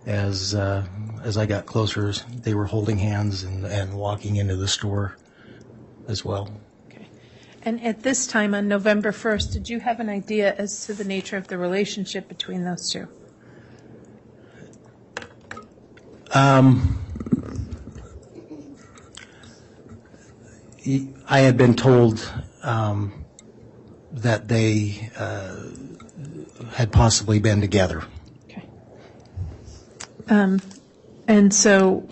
As I got closer, they were holding hands and walking into the store as well. Okay. And at this time, on November 1st, did you have an idea as to the nature of the relationship between those two? I had been told that they had possibly been together. Okay. And so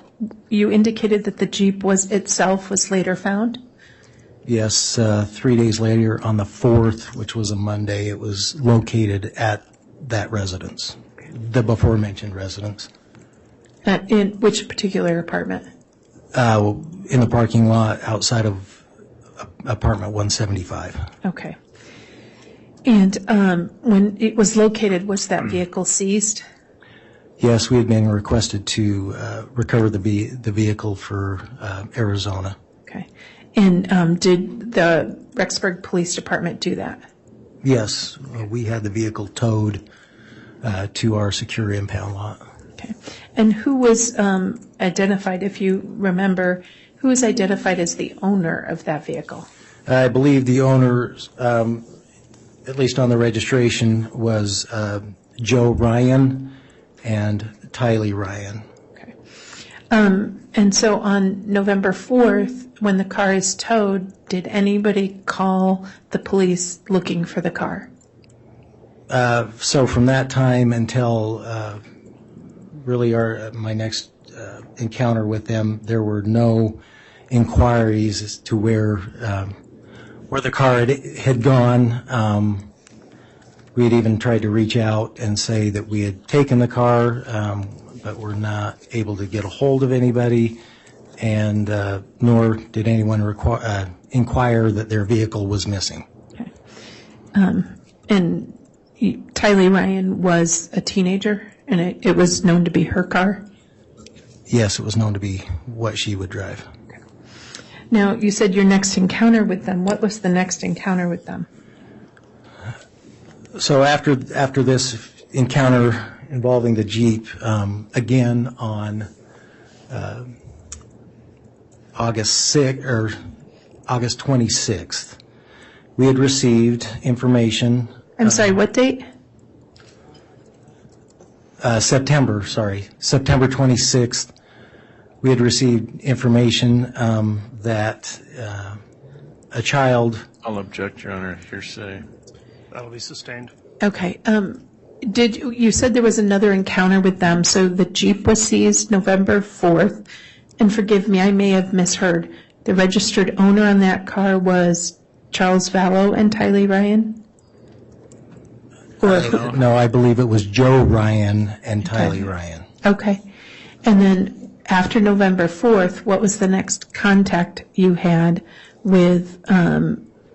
you indicated that the Jeep itself was later found? Yes, 3 days later, on the 4th, which was a Monday, it was located at that residence, the before-mentioned residence. In which particular apartment? In the parking lot outside of apartment 175. Okay. And when it was located, was that vehicle seized? Yes, we had been requested to recover the vehicle for Arizona. Okay. And did the Rexburg Police Department do that? Yes, we had the vehicle towed to our secure impound lot. Okay. And who was identified, if you remember, who was identified as the owner of that vehicle? I believe the owner, at least on the registration, was Joe Ryan and Tylee Ryan. Okay. And so on November 4th, when the car is towed, did anybody call the police looking for the car? So from that time until really my next encounter with them, there were no inquiries as to where the car had gone. We had even tried to reach out and say that we had taken the car, but were not able to get a hold of anybody, and nor did anyone inquire that their vehicle was missing. Okay. And Tylee Ryan was a teenager, and it was known to be her car? Yes, it was known to be what she would drive. Now, you said your next encounter with them. What was the next encounter with them? So after this encounter involving the Jeep, again on August 26th, we had received information. I'm sorry, what date? September 26th, we had received information that a child. I'll object, Your Honor, hearsay. That'll be sustained. Okay. You said there was another encounter with them, so the Jeep was seized November 4th, and forgive me, I may have misheard. The registered owner on that car was Charles Vallow and Tylee Ryan? No, I believe it was Joe Ryan and Tylee Ryan. Okay. And then after November 4th, what was the next contact you had with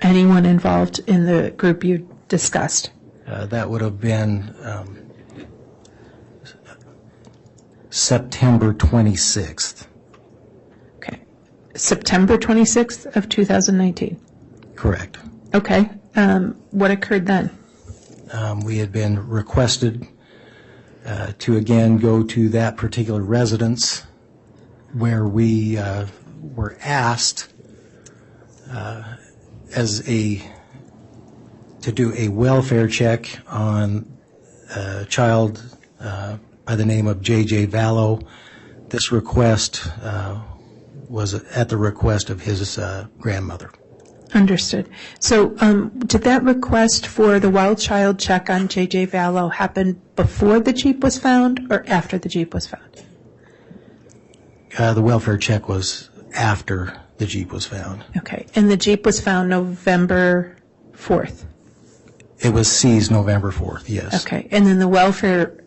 anyone involved in the group you discussed? That would have been September 26th. Okay. September 26th of 2019? Correct. Okay. What occurred then? We had been requested to again go to that particular residence where we were asked to do a welfare check on a child by the name of J.J. Vallow. This request was at the request of his grandmother. Understood. So did that request for the wild child check on J.J. Vallow happen before the Jeep was found or after the Jeep was found? The welfare check was after the Jeep was found. Okay. And the Jeep was found November 4th? It was seized November 4th, yes. Okay. And then the welfare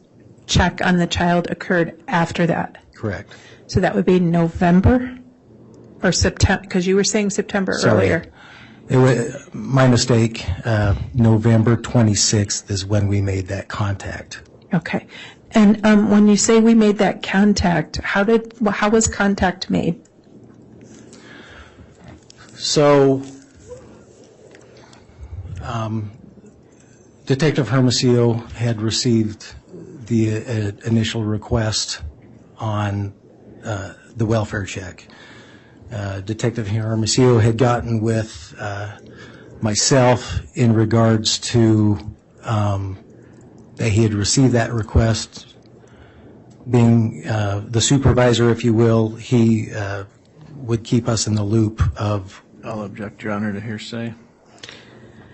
check on the child occurred after that? Correct. So that would be November or September, because you were saying September earlier. It was, my mistake, November 26th is when we made that contact. Okay. And when you say we made that contact, how was contact made? So Detective Hermosillo had received the initial request on the welfare check. Detective Hermosillo had gotten with myself in regards to that he had received that request. Being the supervisor, if you will, he would keep us in the loop of. I'll object, Your Honor, to hearsay.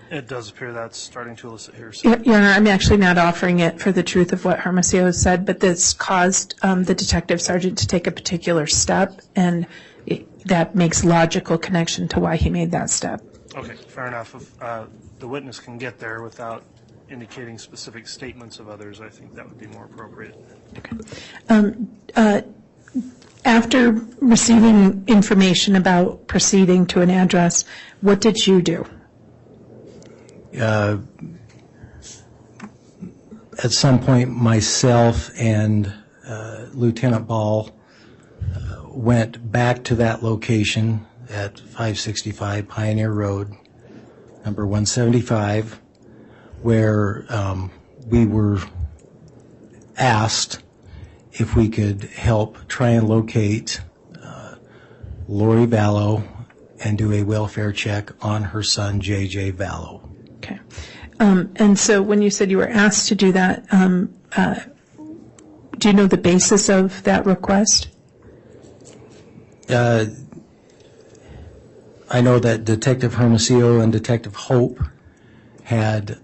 It does appear that's starting to elicit hearsay. Your Honor, I'm actually not offering it for the truth of what Hermosillo said, but this caused the detective sergeant to take a particular step, and that makes logical connection to why he made that step. Okay, fair enough. If the witness can get there without indicating specific statements of others, I think that would be more appropriate. After receiving information about proceeding to an address, what did you do? At some point, myself and Lieutenant Ball went back to that location at 565 Pioneer Road, number 175, where we were asked if we could help try and locate Lori Vallow and do a welfare check on her son, J.J. Vallow. Okay. And so when you said you were asked to do that, do you know the basis of that request? I know that Detective Hermosillo and Detective Hope had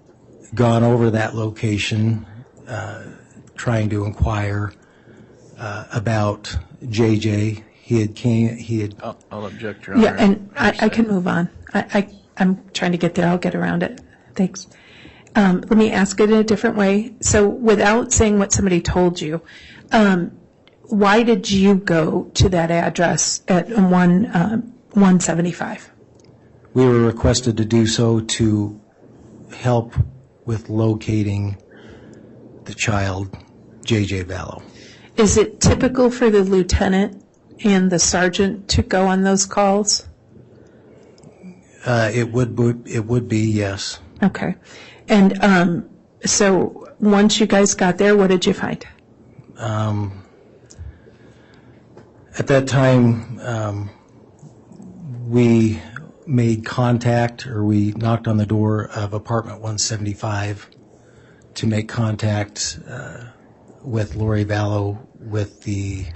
gone over that location trying to inquire about JJ. I'll object, Your Honor. Yeah, and I can move on. I'm trying to get there. I'll get around it. Thanks. Let me ask it in a different way. So without saying what somebody told you, why did you go to that address at 175? We were requested to do so to help with locating the child, J.J. Vallow. Is it typical for the lieutenant and the sergeant to go on those calls? It would be, yes. Okay. And so once you guys got there, what did you find? At that time, we made contact, or we knocked on the door of apartment 175 to make contact with Lori Vallow with the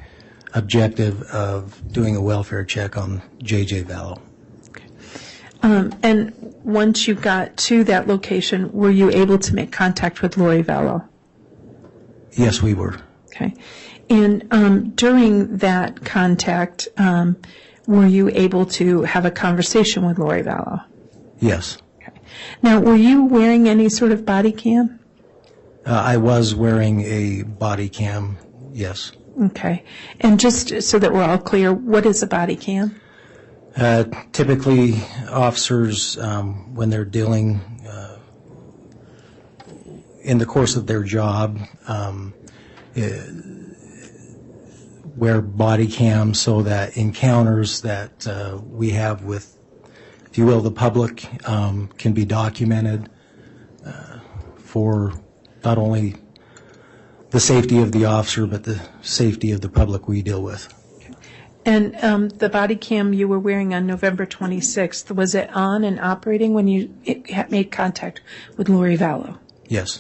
objective of doing a welfare check on J.J. Vallow. Okay. And once you got to that location, were you able to make contact with Lori Vallow? Yes, we were. Okay. And during that contact, were you able to have a conversation with Lori Vallow? Yes. Okay. Now, were you wearing any sort of body cam? I was wearing a body cam, yes. Okay. And just so that we're all clear, what is a body cam? Typically, officers, when they're dealing in the course of their job, wear body cams so that encounters that we have with, if you will, the public can be documented for not only the safety of the officer, but the safety of the public we deal with. And the body cam you were wearing on November 26th, was it on and operating when you made contact with Lori Vallow? Yes.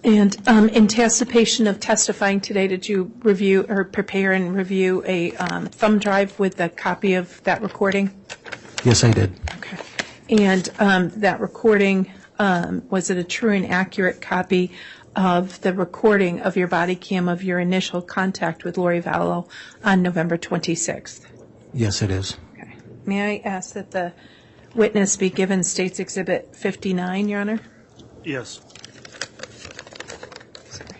And in anticipation of testifying today, did you review or prepare and review a thumb drive with a copy of that recording? Yes, I did. Okay. And that recording, was it a true and accurate copy of the recording of your body cam of your initial contact with Lori Vallow on November 26th? Yes, it is. Okay. May I ask that the witness be given State's Exhibit 59, Your Honor? Yes. Sorry.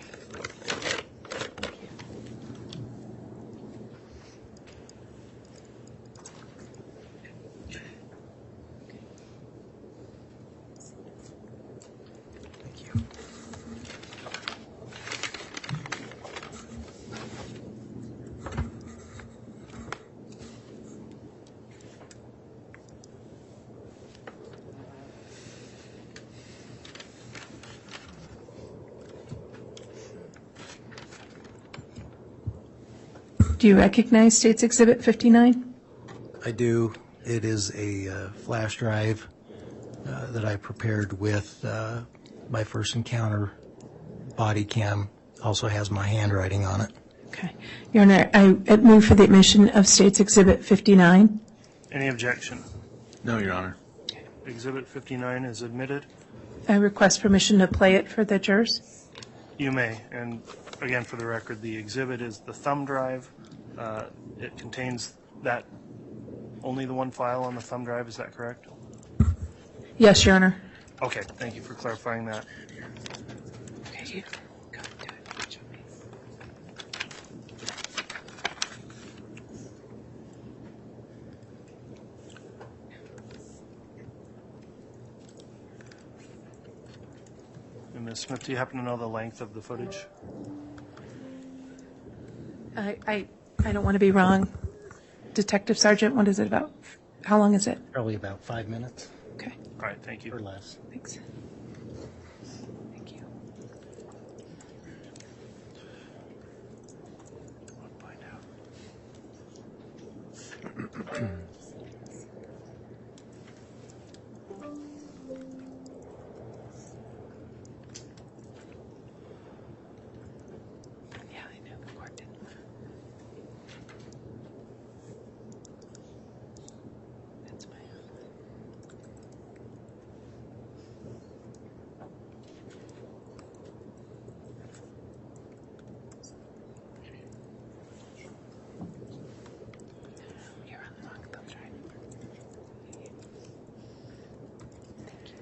Do you recognize State's Exhibit 59? I do. It is a flash drive that I prepared with my first encounter body cam. Also has my handwriting on it. Okay. Your Honor, I move for the admission of State's Exhibit 59. Any objection? No, Your Honor. Exhibit 59 is admitted. I request permission to play it for the jurors. You may. And again, for the record, the exhibit is the thumb drive. It contains that, only the one file on the thumb drive, is that correct? Yes, Your Honor. Okay, thank you for clarifying that. Okay, And Ms. Smith, do you happen to know the length of the footage? I don't want to be wrong. Detective Sergeant, what is it about? How long is it? Probably about 5 minutes Okay, All right, thank you. or less. thanks. Thank you. Yeah, I know the court didn't. That's my You're on the wrong thumb drive. Thank you.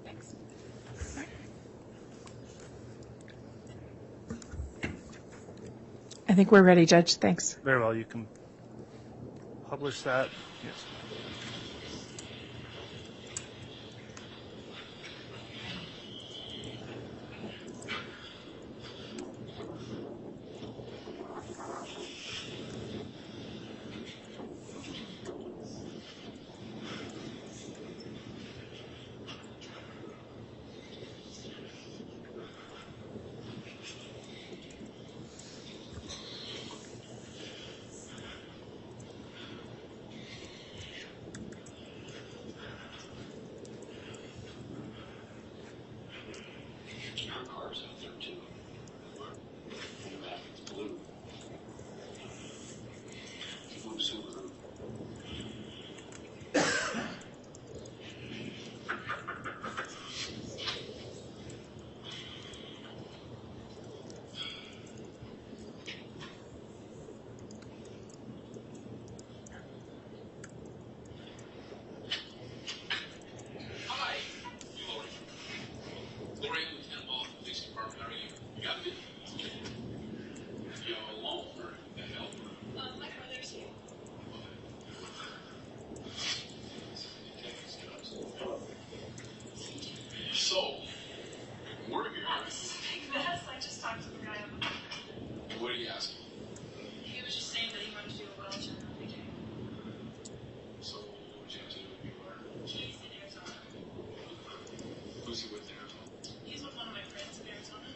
Thanks. All right. I think we're ready, Judge. Thanks. Very well, you can publish that. Yes. Hi. Lori. Lori, Lieutenant Law, Police Department. How are you? You got me? You alone or the help? My brother's here. So, we're here. Yes, I just talked to the guy on the phone. What are you asking? He was just saying that he wanted to do a well check on the game. So, what would you have to do if you were? He's in Arizona. Who's he with there? He's with one of my friends in Arizona.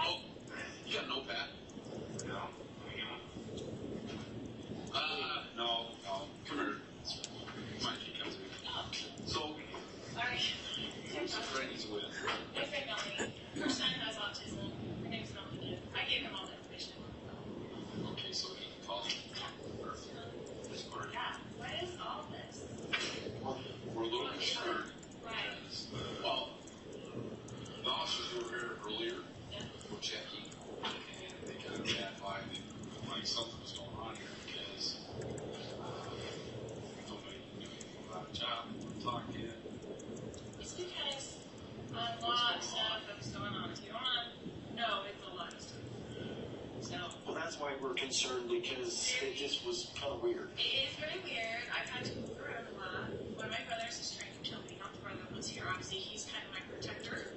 Oh, you got a notepad? No. No. Come here. Mind if he comes with? Oh, So, all right. who's the friend he's with? My friend Melanie. Her son has autism. Her name's Melanie. I gave him all the information. Okay, so he calls him. This part. Yeah. What is all this? We're a little concerned. Right. Well, the officers who were here earlier Yeah. were checking, and they got a bad vibe. Like something was going on here because nobody knew anything about a job. We were talking. It's because a lot of stuff that was going on. If you don't want to know, it's a lot of stuff. So, Well, that's why we're concerned because it just was kind of weird. it is very weird. I've had to move around a lot. One of my brothers is trying to kill me. Not the brother that was here. Obviously, he's kind of my protector.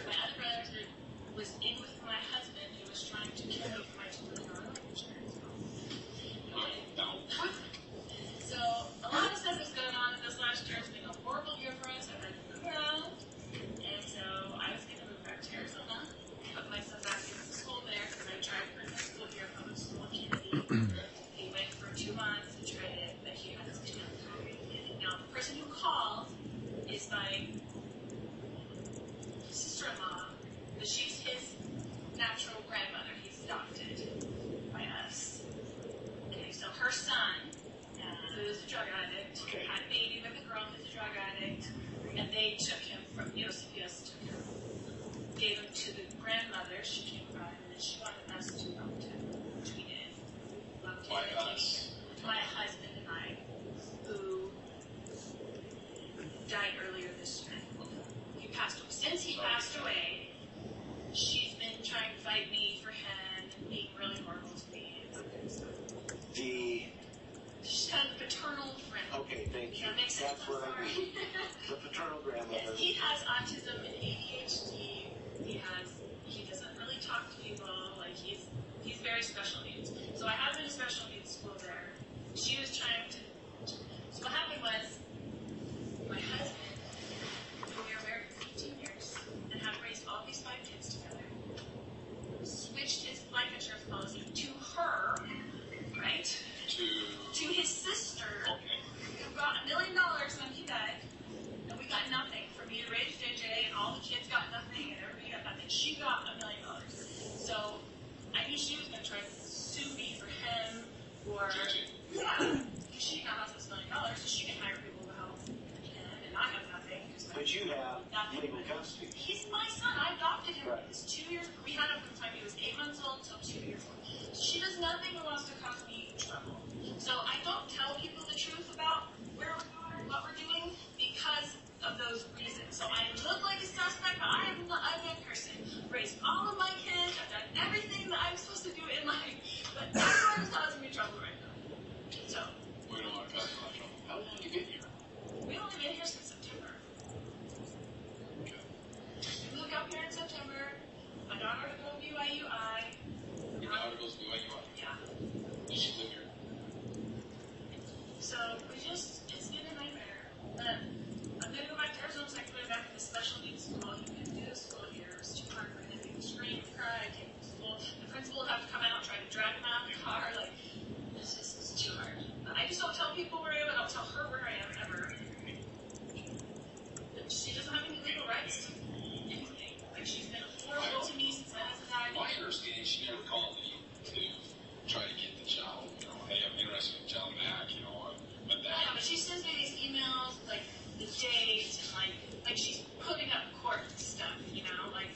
My other brother was in with my husband who was trying to kill me for my $2 million life insurance. Now, With my husband and I, who died earlier this year. He passed away. Since he passed away, she's been trying to fight me for him and being really horrible to me and that kind of stuff. She's kind of the paternal friend. Okay, thank you. That makes sense. That's what I mean. The paternal grandmother. Yes, he has autism and ADHD. He doesn't really talk to people. Like he's very special needs. So I have him in a special needs school there. She was trying to. So what happened was, my husband, who we were married for 18 years and have raised all these 5 kids together, switched his life insurance policy to her, right? To his sister, who got $1 million when he died, and we got nothing. For me to raise JJ, and all the kids got nothing, and everybody got nothing. She got $1 million. So I knew she was going to try to sue me for him, or yeah, because she now has this $1 million, so she can hire people to help him, and I have nothing. But you have legal custody. He's my son. I adopted him. Right. He's 2 years. We had him from the time he was 8 months old till 2 years old. So she does nothing that wants to cause me trouble. So I don't tell people the truth about where we're going or what we're doing because of those reasons. So I look like a suspect, but I am not a good person. I've raised all of my kids. I've done everything that I'm supposed to do in life. But everyone is causing me trouble right now. So We don't want to cause a lot of trouble. How long have you been here? we only been here since September. Okay. We moved up here in September. My daughter had gone to BYUI. Your daughter goes to BYU. Yeah. Does she live here? So it's been a nightmare. But I'm going to go back to Arizona so I can put her back in the special needs school. You can do the school here. It's too hard for him. He can scream, cry, take him to school. The principal would have to come out and try to drag him out of the car. Like, it's too hard. I just don't tell people where I am. I don't tell her where I am ever. She doesn't have any legal rights to anything. Like, she's been horrible to me since I was a guy. My understanding, she never called me to try to get the child. You know, hey, I'm interested in the child back. You know, but Yeah, that. but she sends me these emails, like, the date, and, like she's putting up court stuff, you know, like,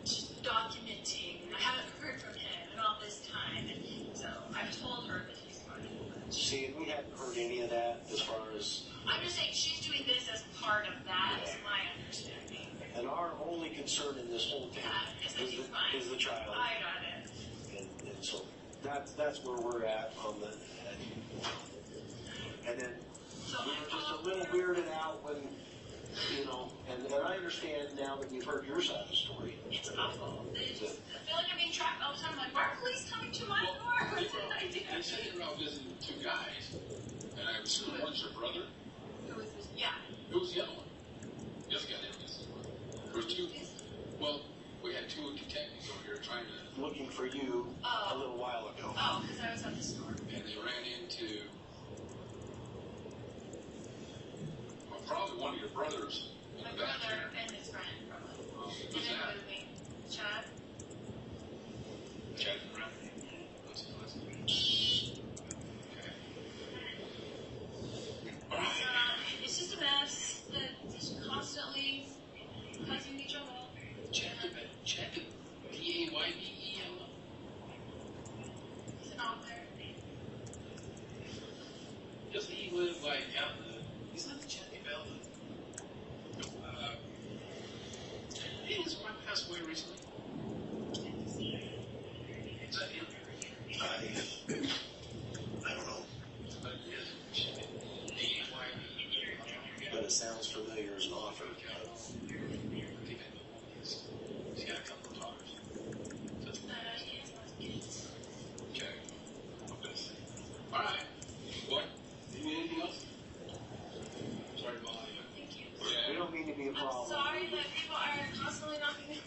she's documenting, and I haven't heard from him in all this time, and so I've told her that he's going to do it. See, we hadn't heard any of that as far as, I'm just saying she's doing this as part of that, is my understanding. and our only concern in this whole thing Is that he's fine. is the child. I got it. And so that's where we're at on the, and then So we I were just a called little her. weirded out when, you know, and I understand now that we've heard your side of the story. It's awful. I feel like I'm being tracked all the time. I'm like, why are police coming to my door? What did I do? They said you're out visiting 2 guys, and I assume one's your brother. Who was this? Yeah. Who was the other one? The other guy that was. There were 2. Well, we had 2 detectives over here trying to, Looking for you a little while ago. Oh, because I was at the store. and they ran into. Well, probably one of your brothers. In My the brother bathroom. and his friend, probably. Who's And then that? with me, Chad. Chad Brown. What's his last name? Okay. All right. It's just a mess that is constantly causing me trouble. Chad Daybell. He's an author. Doesn't he live like out in the? He's not the Chad Daybell. Didn't his wife pass away recently? Is that him? I don't know, But it is. D-A-Y-B-E. but it sounds familiar as an offer. He's got a couple of daughters. He has lots of kids. Okay. All right. What? Do you need anything else? Sorry to bother you. Thank you. We don't mean to be a I'm problem. sorry that people are constantly knocking on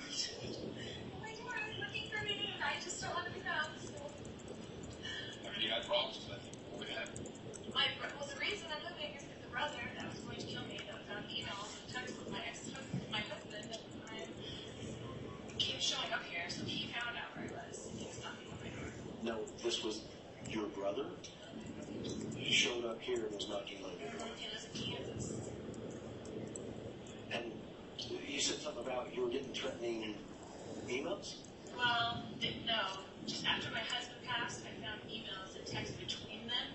my door and looking for me, and I just don't want to be found. So. I mean, you had problems with that. What we had. Well, the reason I'm living is because the brother that was going to kill me that found emails and texts with my ex-husband, my husband at the time, kept showing up here, so he found out where I was. He was knocking on my door. No, this was your brother? He showed up here and was knocking on your door. He lives in Kansas. And you said something about you were getting threatening emails? Well, no. Just after my husband passed, I found emails and texts between them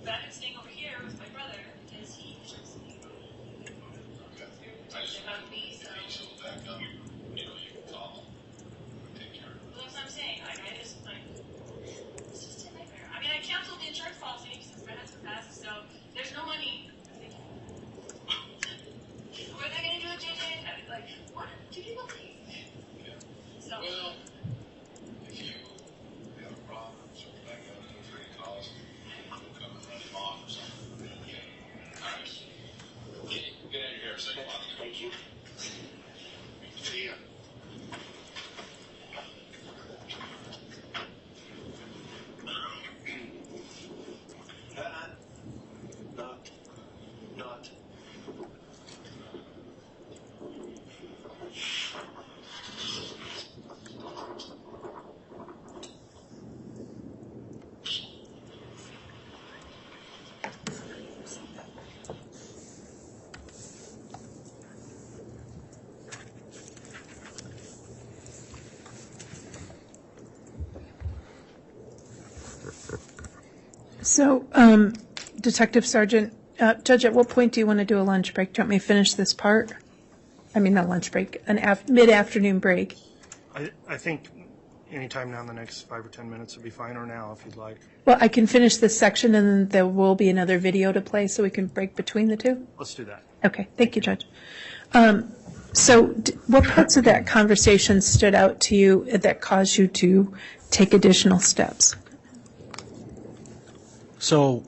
But I've been staying over here with my brother because he trusts me. I just About me, so. if he'll back up, you can call him, take care of it. Well, that's what I'm saying. Like, it's just a nightmare. I mean, I canceled the insurance policy since my husband passed, so there's no money. What are they going to do with JJ? Like, what do people think? Yeah. So, Well, if you have a problem, circle back up to 3 calls, we'll come and run him off or something. Okay. All right. Get out of here, second one. Thank you. See ya. Not. So, Detective Sergeant, Judge, at what point do you want to do a lunch break? Do you want me to finish this part? I mean, not lunch break, an mid-afternoon break. I think anytime now in the next 5 or 10 minutes would be fine, or now if you'd like. Well, I can finish this section and then there will be another video to play so we can break between the two. Let's do that. Okay, thank you, Judge. So what parts of that conversation stood out to you that caused you to take additional steps? So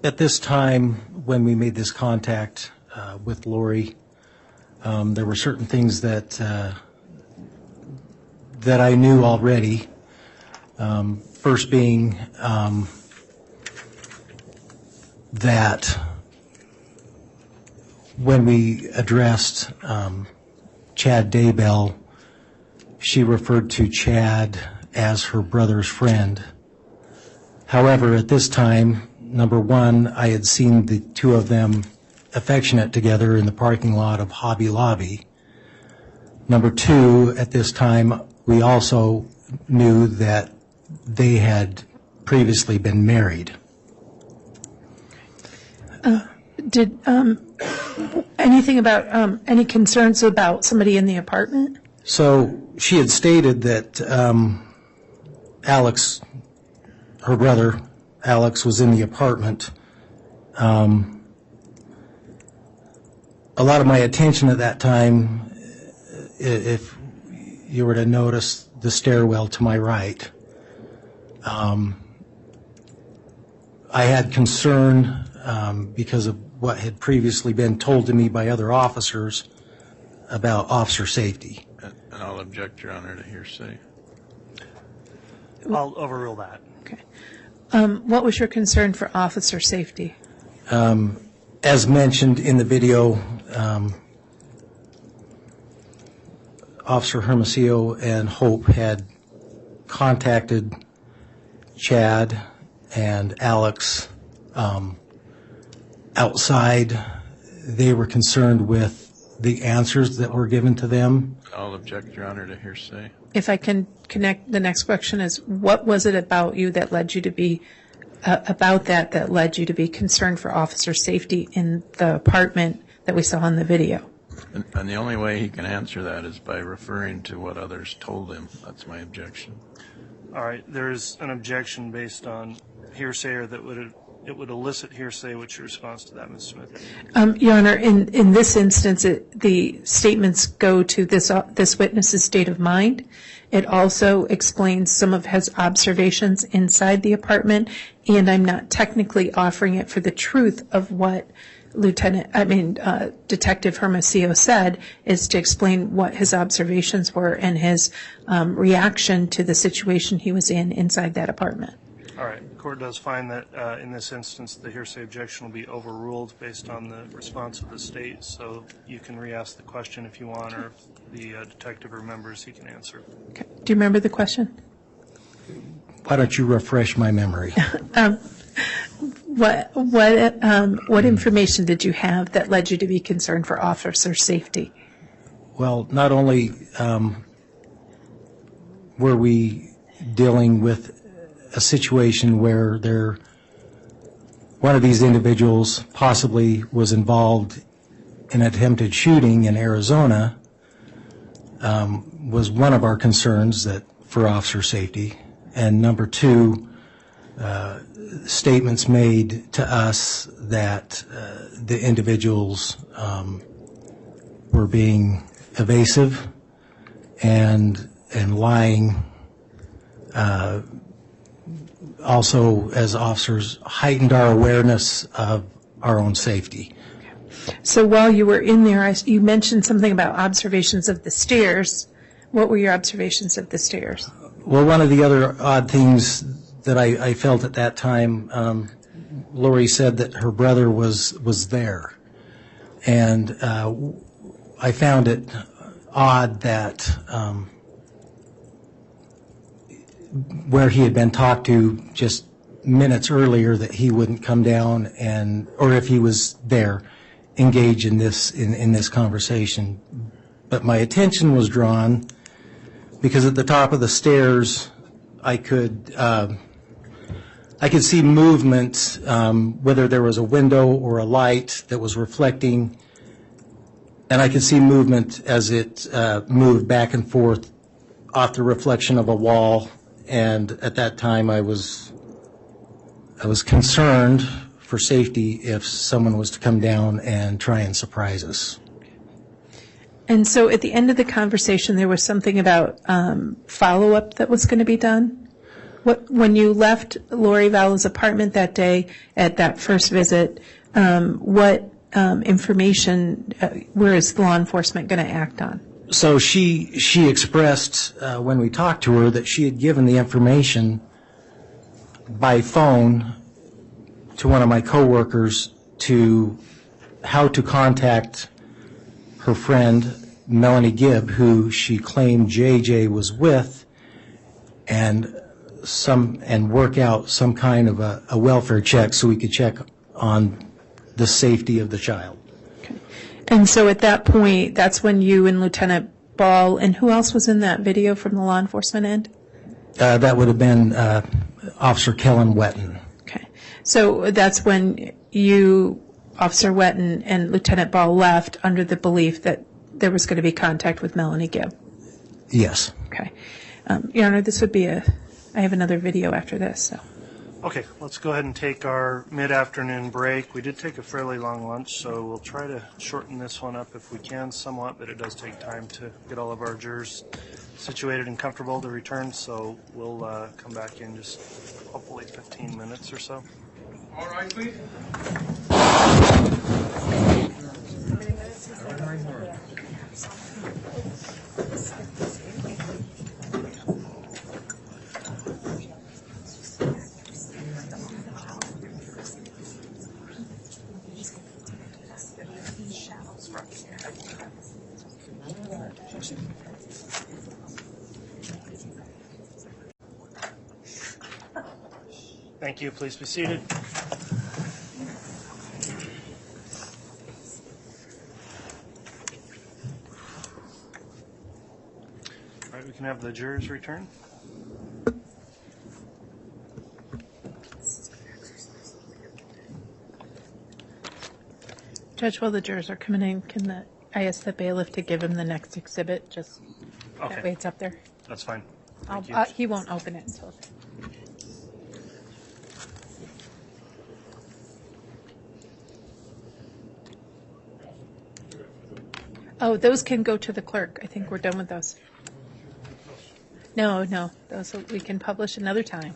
at this time, when we made this contact with Lori, there were certain things that I knew already. First being that when we addressed Chad Daybell, she referred to Chad as her brother's friend. However, at this time, number one, I had seen the two of them affectionate together in the parking lot of Hobby Lobby. Number two, at this time, we also knew that they had previously been married. Did anything about any concerns about somebody in the apartment? So she had stated that Alex, her brother, Alex, was in the apartment. A lot of my attention at that time, if you were to notice the stairwell to my right, I had concern because of what had previously been told to me by other officers about officer safety. And I'll object, Your Honor, to hearsay. I'll overrule that. Okay. What was your concern for officer safety? As mentioned in the video, Officer Hermosillo and Hope had contacted Chad and Alex outside. They were concerned with the answers that were given to them. I'll object, Your Honor, to hearsay. If I can connect, the next question is, what was it about you that led you to be, that led you to be concerned for officer safety in the apartment that we saw in the video? And the only way he can answer that is by referring to what others told him. That's my objection. All right, there's an objection based on hearsay, or that it would elicit hearsay. What's your response to that, Ms. Smith? Your Honor, in this instance, the statements go to this witness's state of mind. It also explains some of his observations inside the apartment, and I'm not technically offering it for the truth of what Detective Hermosillo said, is to explain what his observations were and his reaction to the situation he was in inside that apartment. All right, the court does find that in this instance the hearsay objection will be overruled based on the response of the state, so you can re-ask the question if you want, or if the detective remembers, he can answer. Okay. Do you remember the question? Why don't you refresh my memory? What information did you have that led you to be concerned for officer safety? Well, not only were we dealing with a situation where there one of these individuals possibly was involved in an attempted shooting in Arizona was one of our concerns that for officer safety. And number two, statements made to us that the individuals were being evasive and lying. Also, as officers, heightened our awareness of our own safety. So while you were in there, you mentioned something about observations of the stairs. What were your observations of the stairs? Well, one of the other odd things that I felt at that time, Lori said that her brother was there. And I found it odd that where he had been talked to just minutes earlier that he wouldn't come down and, or if he was there, engage in this conversation. But my attention was drawn because at the top of the stairs I could see movement, whether there was a window or a light that was reflecting, and I could see movement as it moved back and forth off the reflection of a wall. And at that time I was concerned for safety if someone was to come down and try and surprise us. And so at the end of the conversation, there was something about follow-up that was going to be done? When you left Lori Vallow's apartment that day at that first visit, what information where is law enforcement going to act on? So she expressed when we talked to her that she had given the information by phone to one of my coworkers to how to contact her friend Melanie Gibb, who she claimed JJ was with, and work out some kind of a welfare check so we could check on the safety of the child. Okay. And so at that point, that's when you and Lieutenant Ball, and who else was in that video from the law enforcement end? That would have been Officer Kellen Wetton. Okay. So that's when you, Officer Wetton, and Lieutenant Ball left under the belief that there was going to be contact with Melanie Gibb? Yes. Okay. Your Honor, this would be I have another video after this. So. Okay, let's go ahead and take our mid-afternoon break. We did take a fairly long lunch, so we'll try to shorten this one up if we can somewhat, but it does take time to get all of our jurors situated and comfortable to return, so we'll come back in just hopefully 15 minutes or so. All right, please. Thank you. Please be seated. All right, we can have the jurors return. Judge, while the jurors are coming in, I ask the bailiff to give him the next exhibit, just Okay. that way it's up there? That's fine. Thank you. He won't open it until. Oh, those can go to the clerk. I think we're done with those. No, those we can publish another time.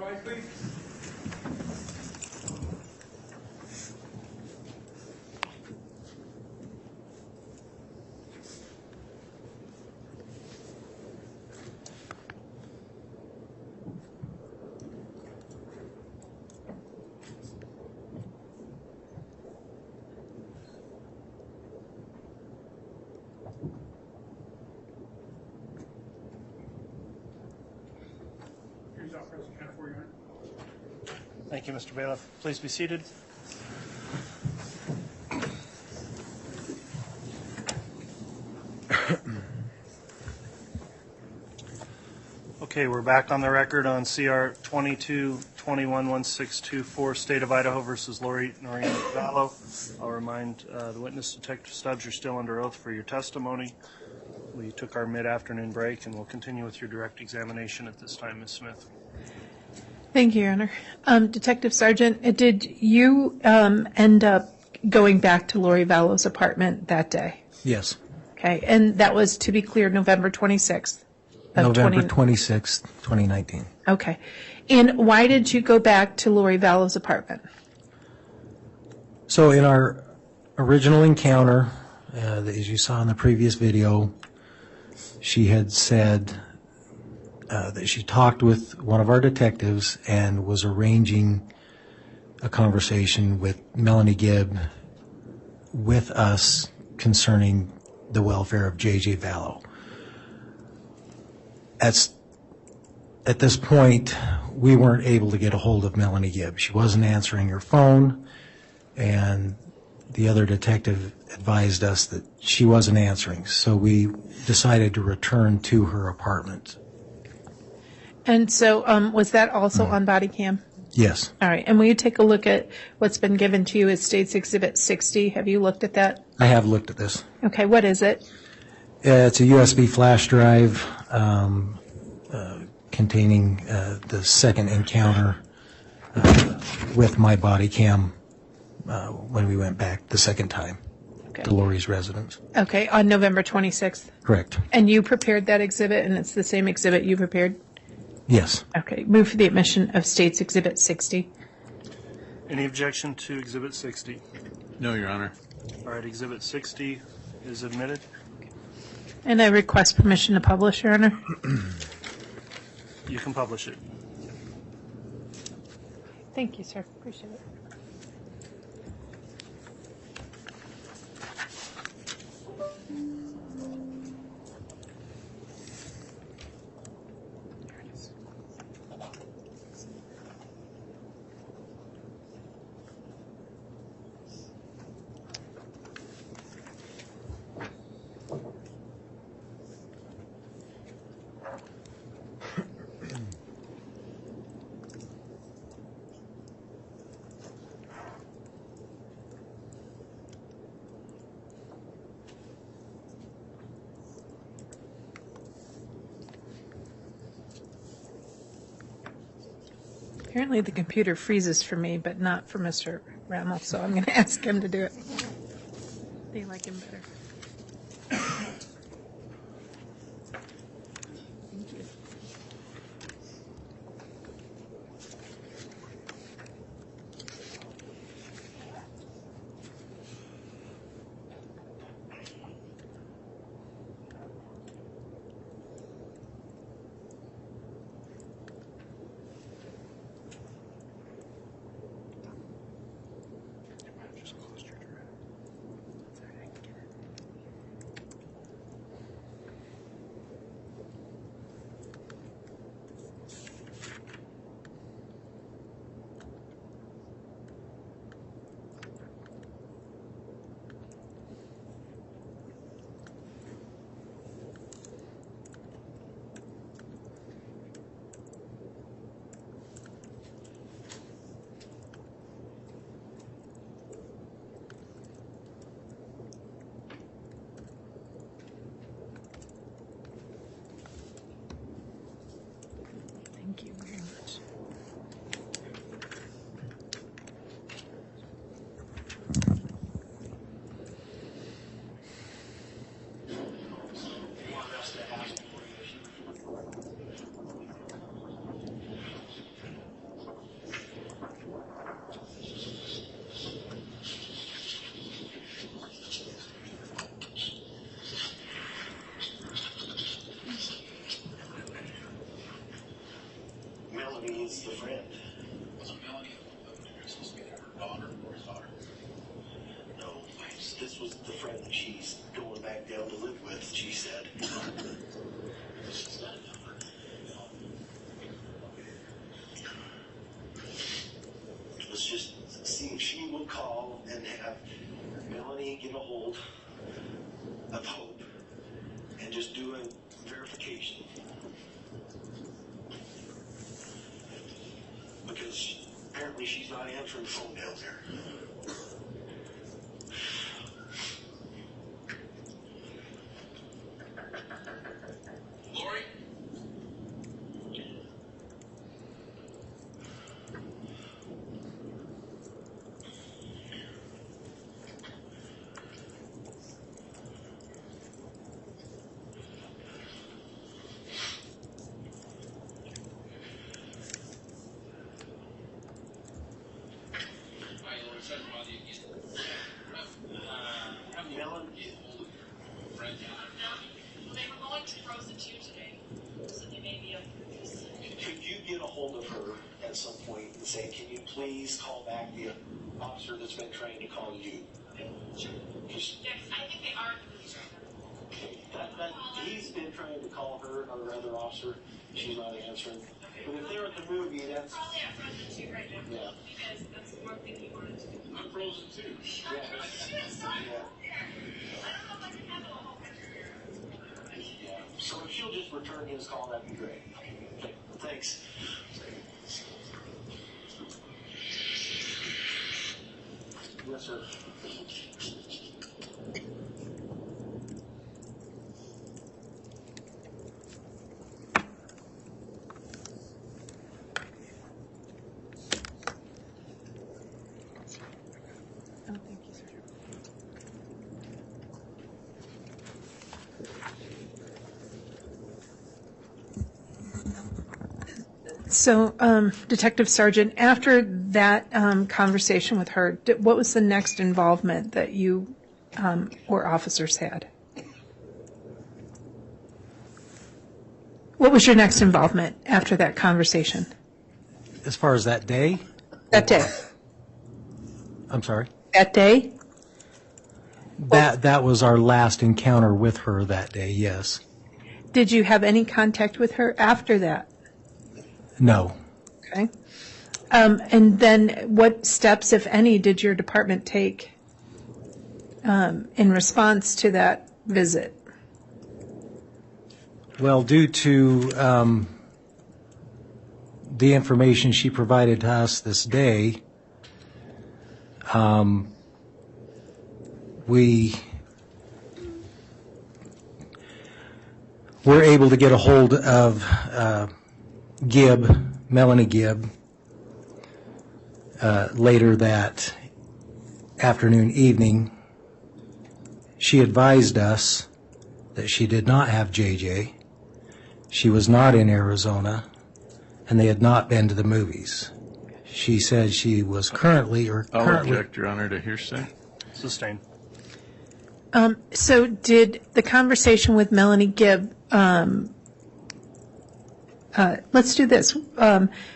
Rise, please. Here's our President, count for you. Thank you, Mr. Bailiff. Please be seated. Okay, we're back on the record on CR 22-21-1624, State of Idaho versus Lori Vallow. I'll remind the witness, Detective Stubbs, you're still under oath for your testimony. We took our mid-afternoon break, and we'll continue with your direct examination at this time, Ms. Smith. Thank you, Your Honor. Detective Sergeant, did you end up going back to Lori Vallow's apartment that day? Yes. Okay, and that was, to be clear, November 26th? November 26th, 2019. Okay. And why did you go back to Lori Vallow's apartment? So in our original encounter, as you saw in the previous video, she had said that she talked with one of our detectives and was arranging a conversation with Melanie Gibb with us concerning the welfare of J.J. Vallow. At this point, we weren't able to get a hold of Melanie Gibb. She wasn't answering her phone, and the other detective advised us that she wasn't answering. So we decided to return to her apartment. And so was that also on body cam? Yes. All right. And will you take a look at what's been given to you as State's Exhibit 60? Have you looked at that? I have looked at this. Okay. What is it? It's a USB flash drive containing the second encounter with my body cam when we went back the second time to Lori's residence. Okay. On November 26th? Correct. And you prepared that exhibit, and it's the same exhibit you prepared? Yes. Okay. Move for the admission of State's Exhibit 60. Any objection to Exhibit 60? No, Your Honor. All right, Exhibit 60 is admitted. And I request permission to publish, Your Honor. You can publish it. Thank you, sir. Appreciate it. Apparently the computer freezes for me, but not for Mr. Rammel, so I'm going to ask him to do it. They like him better. Thank you. Melanie is the friend. Wasn't Melanie supposed to be her daughter or his daughter? No, this was the friend that she's going back down to live with, she said. She's got a number. Let's just see if she will call and have Melanie get a hold of Hope and just do a verification. Because apparently she's not answering the phone down there. Lori? Melanie, Well, they were going to prostitute today, so they may be up for this. could you get a hold of her at some point and say, can you please call back the officer that's been trying to call you? Sure. Just, Yeah, 'cause I think they are in the movies right now. he's been trying to call her or other officer. She's not answering. But if they're at the movie, that's, Probably at Frozen 2 right now. Yeah. Because that's one thing he wanted to do. I'm frozen too. Shit, son. Yeah. I don't know if I can handle a whole picture here. yeah. So if she'll just return his call, that'd be great. Okay, thanks. Yes, sir. So, Detective Sergeant, after that conversation with her, what was the next involvement that you or officers had? What was your next involvement after that conversation? As far as that day, That day? I'm sorry, That day? that was our last encounter with her that day, yes. Did you have any contact with her after that? No. Okay. And then what steps, if any, did your department take in response to that visit? Well, due to the information she provided to us this day, we were able to get a hold of Melanie Gibb, later that afternoon, evening. She advised us that she did not have JJ, she was not in Arizona, and they had not been to the movies. She said she was currently I'll object, Your Honor, to hearsay. Sustained. So did the conversation with Melanie Gibb, let's do this.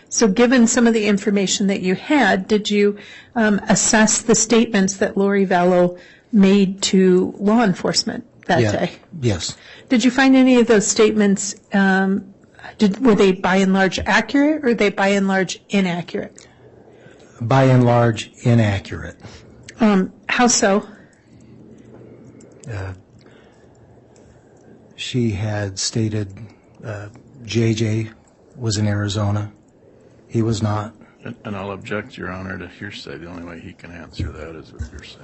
So given some of the information that you had, did you assess the statements that Lori Vallow made to law enforcement that day? Yes. Did you find any of those statements, were they by and large accurate or they by and large inaccurate? By and large, inaccurate. How so? She had stated JJ was in Arizona. He was not. And I'll object, Your Honor, to hearsay. The only way he can answer that is with hearsay.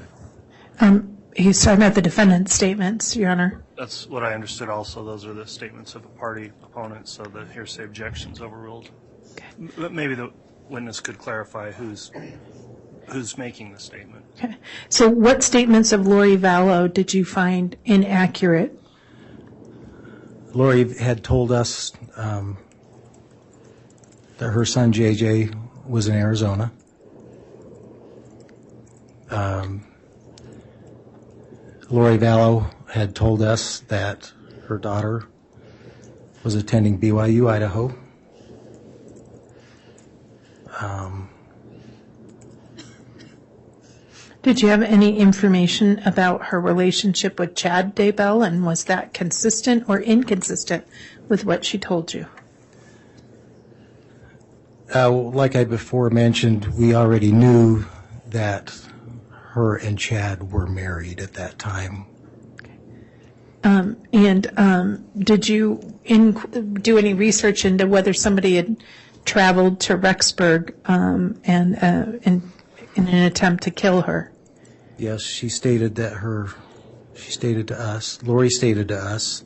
He's talking about the defendant's statements, Your Honor. That's what I understood also. Those are the statements of a party opponent, so the hearsay objection's overruled. But maybe the witness could clarify who's making the statement. Okay. So what statements of Lori Vallow did you find inaccurate? Lori had told us that her son JJ was in Arizona. Lori Vallow had told us that her daughter was attending BYU, Idaho. Did you have any information about her relationship with Chad Daybell, and was that consistent or inconsistent with what she told you? Like I before mentioned, we already knew that her and Chad were married at that time. Did you do any research into whether somebody had traveled to Rexburg in an attempt to kill her? Yes, Lori stated to us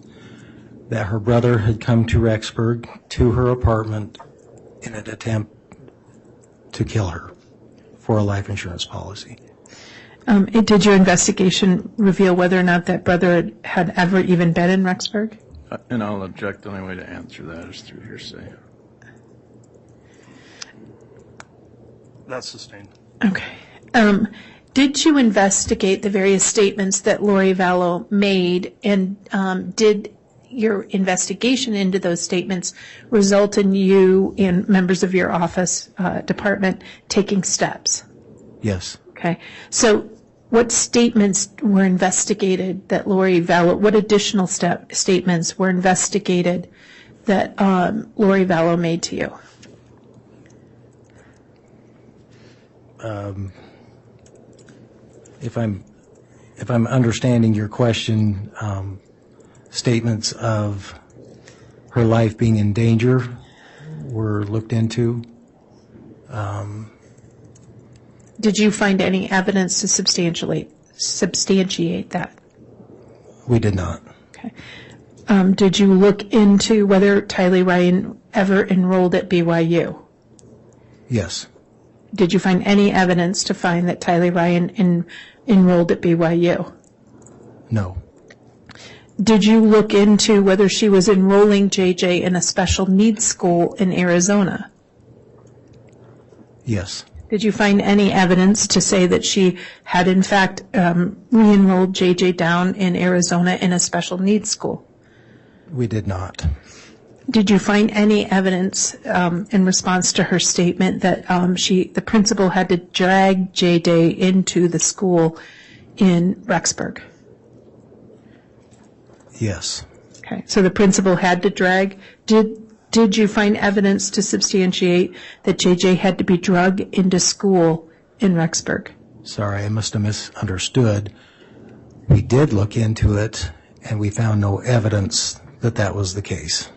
that her brother had come to Rexburg to her apartment in an attempt to kill her for a life insurance policy. Did your investigation reveal whether or not that brother had ever even been in Rexburg? And I'll object. The only way to answer that is through hearsay. That's sustained. Okay. Did you investigate the various statements that Lori Vallow made, and did your investigation into those statements result in you and members of your office department taking steps? Yes. Okay. So what statements were investigated that Lori Vallow, what additional statements were investigated that Lori Vallow made to you? If I'm understanding your question, statements of her life being in danger were looked into. Did you find any evidence to substantiate that? We did not. Okay. Did you look into whether Tylee Ryan ever enrolled at BYU? Yes. Did you find any evidence to find that Tylee Ryan enrolled at BYU? No. Did you look into whether she was enrolling JJ in a special needs school in Arizona? Yes. Did you find any evidence to say that she had in fact re-enrolled JJ down in Arizona in a special needs school? We did not. Did you find any evidence in response to her statement that the principal had to drag JJ into the school in Rexburg? Yes. Okay, so the principal had to drag. Did you find evidence to substantiate that JJ had to be drugged into school in Rexburg? Sorry, I must have misunderstood. We did look into it, and we found no evidence that that was the case.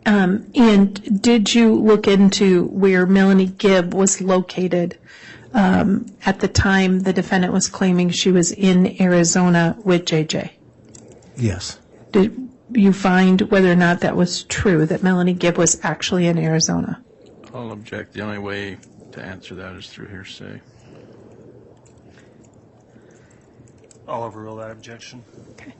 And did you look into where Melanie Gibb was located at the time the defendant was claiming she was in Arizona with JJ? Yes. Did you find whether or not that was true, that Melanie Gibb was actually in Arizona? I'll object. The only way to answer that is through hearsay. I'll overrule that objection. Okay.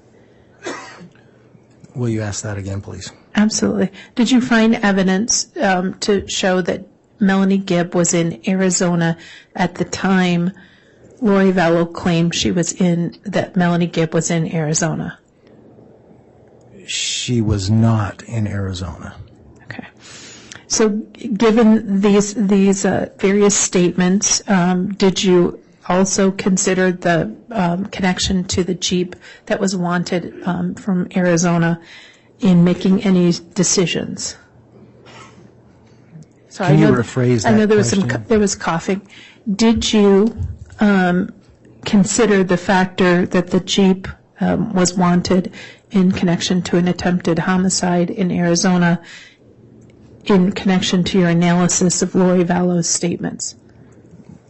Will you ask that again, please? Absolutely. Did you find evidence to show that Melanie Gibb was in Arizona at the time Lori Vallow claimed that Melanie Gibb was in Arizona? She was not in Arizona. Okay. So given these various statements, did you also consider the connection to the Jeep that was wanted from Arizona in making any decisions? So Can you rephrase that I know there was question? there was coughing. Did you consider the factor that the Jeep was wanted in connection to an attempted homicide in Arizona in connection to your analysis of Lori Vallow's statements?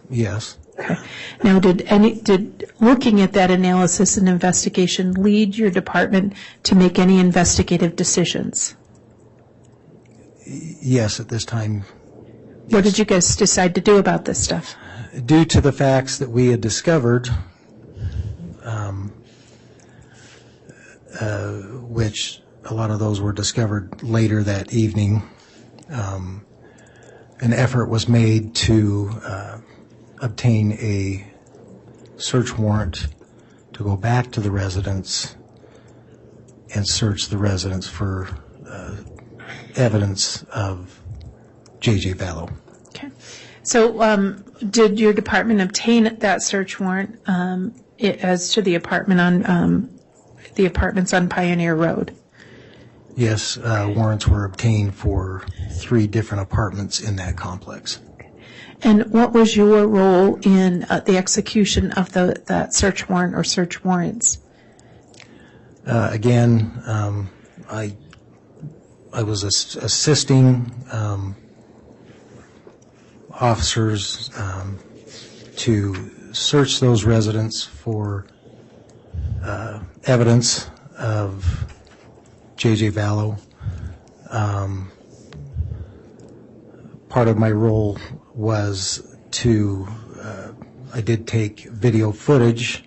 Yes. Okay. Now, did looking at that analysis and investigation lead your department to make any investigative decisions? Yes, at this time. What did you guys decide to do about this stuff? Due to the facts that we had discovered, which a lot of those were discovered later that evening, an effort was made to obtain a search warrant to go back to the residence and search the residence for evidence of J.J. Vallow. Okay. So did your department obtain that search warrant as to the apartment on the apartments on Pioneer Road? Yes, warrants were obtained for 3 different apartments in that complex. And what was your role in the execution of that search warrant or search warrants? Again, I was assisting officers to search those residents for evidence of J.J. Vallow. Part of my role was I did take video footage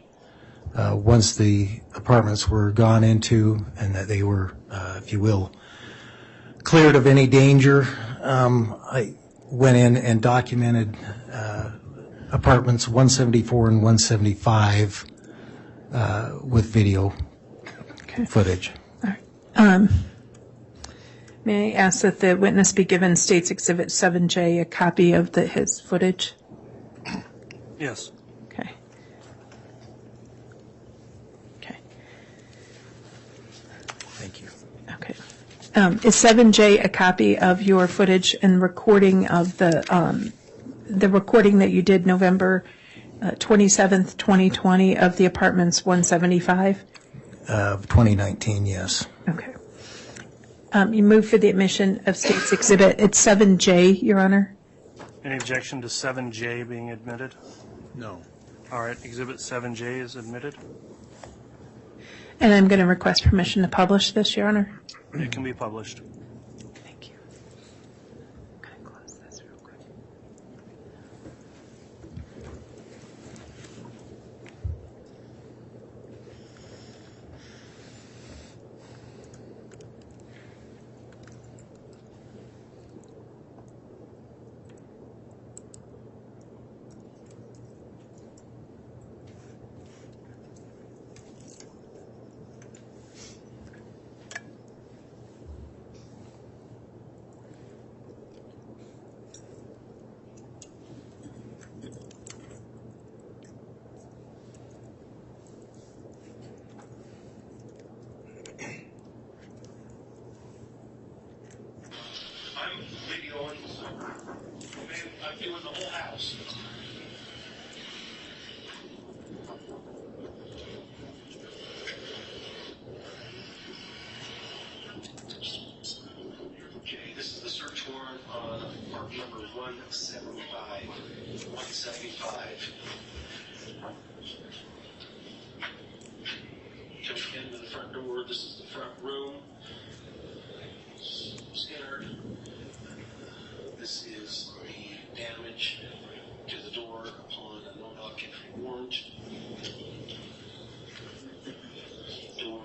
once the apartments were gone into and that they were, if you will, cleared of any danger. I went in and documented apartments 174 and 175 with video footage. All right. May I ask that the witness be given State's Exhibit 7J, a copy of his footage? Yes. Okay. Okay. Thank you. Okay. Is 7J a copy of your footage and recording of the recording that you did November 27th, 2020 of the apartments 175? Of 2019, yes. Okay. You move for the admission of State's Exhibit. It's 7J, Your Honor. Any objection to 7J being admitted? No. All right, Exhibit 7J is admitted. And I'm going to request permission to publish this, Your Honor. It can be published. Thank you. Can I close this real quick? I'm videoing, I'm doing the whole house. Okay, this is the search warrant on part number 175. 175. Coming into the front door, this is the front room. Scanner. This is the damage to the door upon a no-knock entry warrant. Door.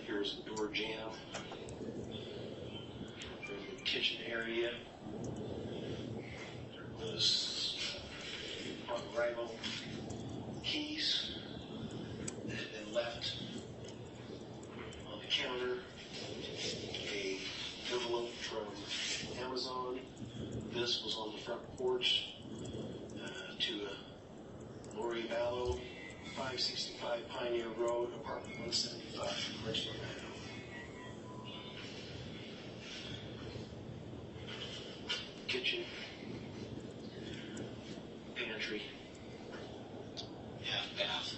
Here's the door jamb. The kitchen area. There was on arrival keys that had been left on the counter. A envelope from Amazon. This was on the front porch to a Lori Vallow, 565 Pioneer Road, apartment 175, Richmond, Idaho. Kitchen, pantry, half bath,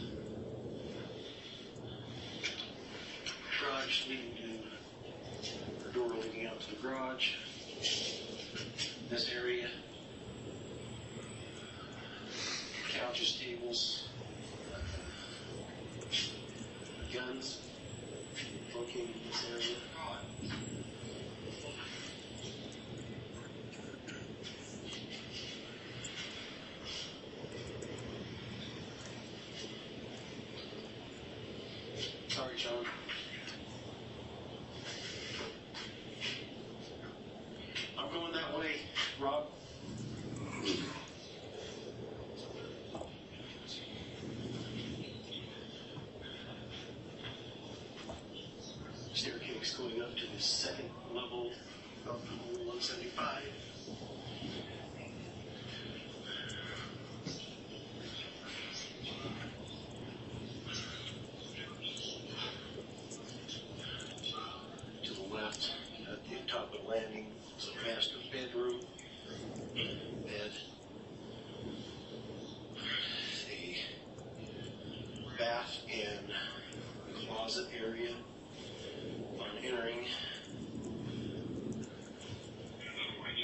garage leading to, or door leading out to the garage. This area, couches, tables, guns, located in this area. Sorry, John. I'm going that way, Rob. box going up to the second level of hole 175. To the left, at the top of the landing, is a master bedroom. Bed. A bath and closet area. On entering,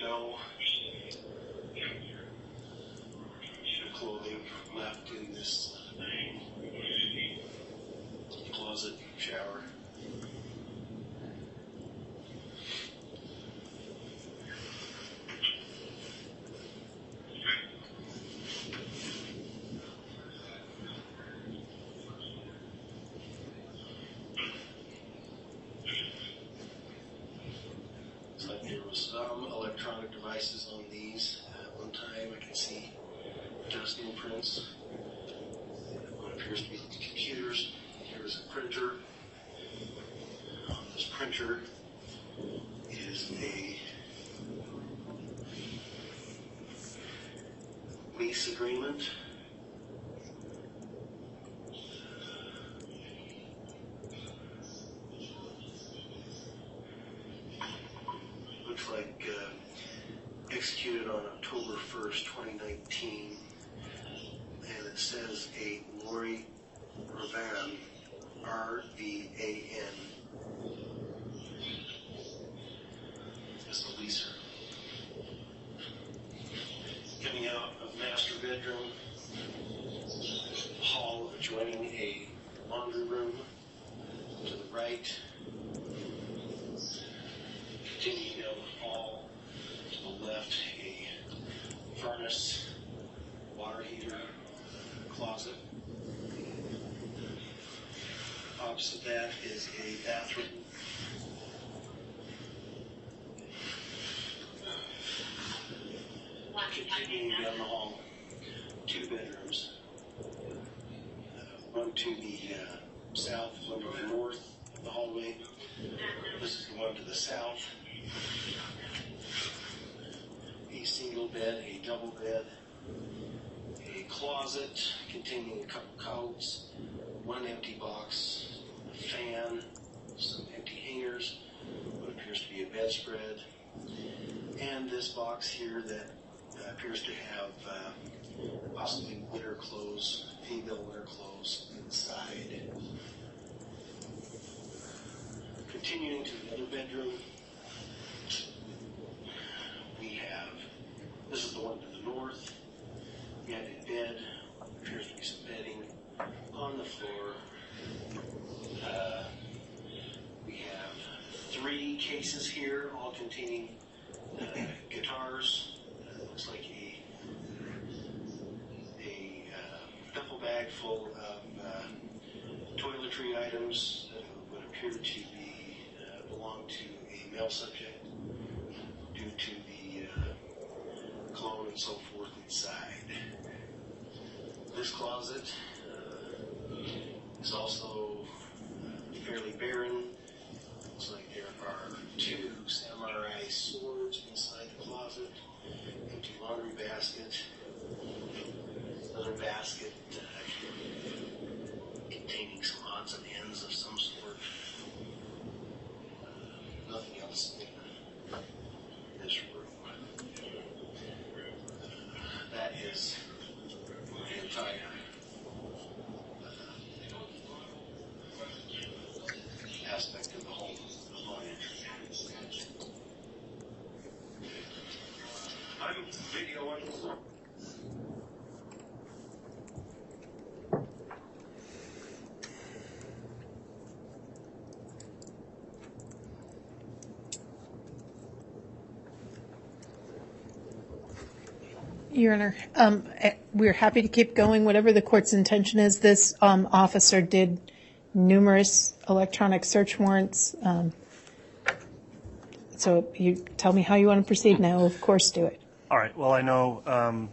no clothing left in this closet, shower. Looks like there was some electronic devices on these. At one time, I can see dust imprints. What appears to be computers. Here's a printer. On this printer is a lease agreement. Looks like executed on October 1st, 2019. And it says a Lori Vallow, R-V-A-N, as the leaser. Coming out of master bedroom, hall adjoining a laundry room to the right. Continuing down the hall to the left, a furnace, water heater, closet. Opposite that is a bathroom. Continuing down the hall, 2 bedrooms. One to the south, one to the north of the hallway. This is the one to the south. A single bed, a double bed, a closet containing a couple coats, 1 empty box, a fan, some empty hangers, what appears to be a bedspread, and this box here that appears to have possibly winter clothes, female winter clothes inside. Continuing to the other bedroom, we have, this is the one to the north. We have a bed, appears to be some bedding on the floor. We have 3 cases here, all containing guitars. Looks like a duffel bag full of toiletry items that would appear to be belong to a male subject due to the cologne and so forth inside. This closet is also fairly barren. Looks like there are 2 samurai swords inside the closet, empty laundry basket, another basket containing some odds and ends of some sort. Nothing else in this room. That is the entire aspect of the home. I'm videoing. Your Honor, we're happy to keep going, whatever the court's intention is. This officer did numerous electronic search warrants. So you tell me how you want to proceed, and I will, of course, do it. All right. Well, I know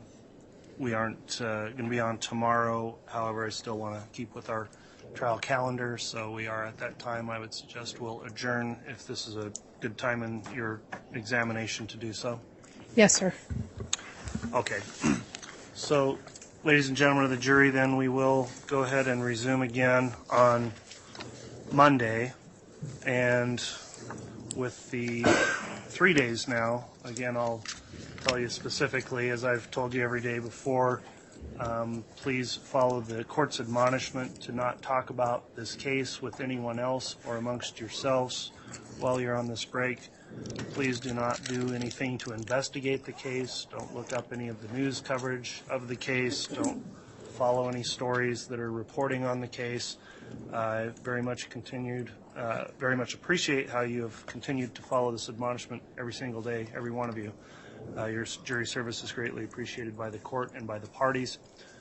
we aren't going to be on tomorrow. However, I still want to keep with our trial calendar, so we are at that time. I would suggest we'll adjourn if this is a good time in your examination to do so. Yes, sir. Okay. So, ladies and gentlemen of the jury, then we will go ahead and resume again on Monday. And with the 3 days now, again, I'll tell you specifically, as I've told you every day before, please follow the court's admonishment to not talk about this case with anyone else or amongst yourselves while you're on this break. Please do not do anything to investigate the case. Don't look up any of the news coverage of the case. Don't follow any stories that are reporting on the case. I very much appreciate how you have continued to follow this admonishment every single day, every one of you. Your jury service is greatly appreciated by the court and by the parties.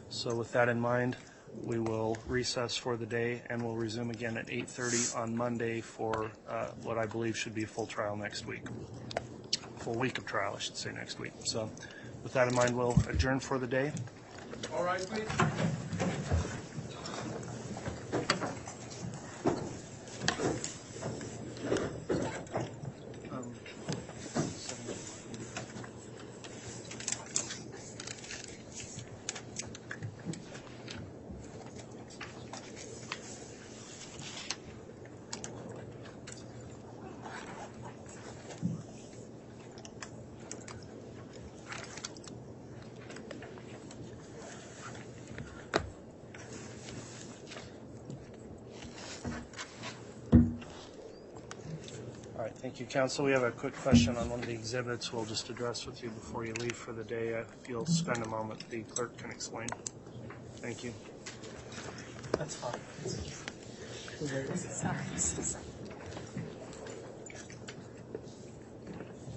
So with that in mind, we will recess for the day and we'll resume again at 8:30 on Monday for what I believe should be a full trial next week. Full week of trial, I should say, next week. So with that in mind, we'll adjourn for the day. All right, please. All right, thank you, counsel. We have a quick question on one of the exhibits we'll just address with you before you leave for the day. If you'll spend a moment, the clerk can explain. Thank you. That's fine. Sorry.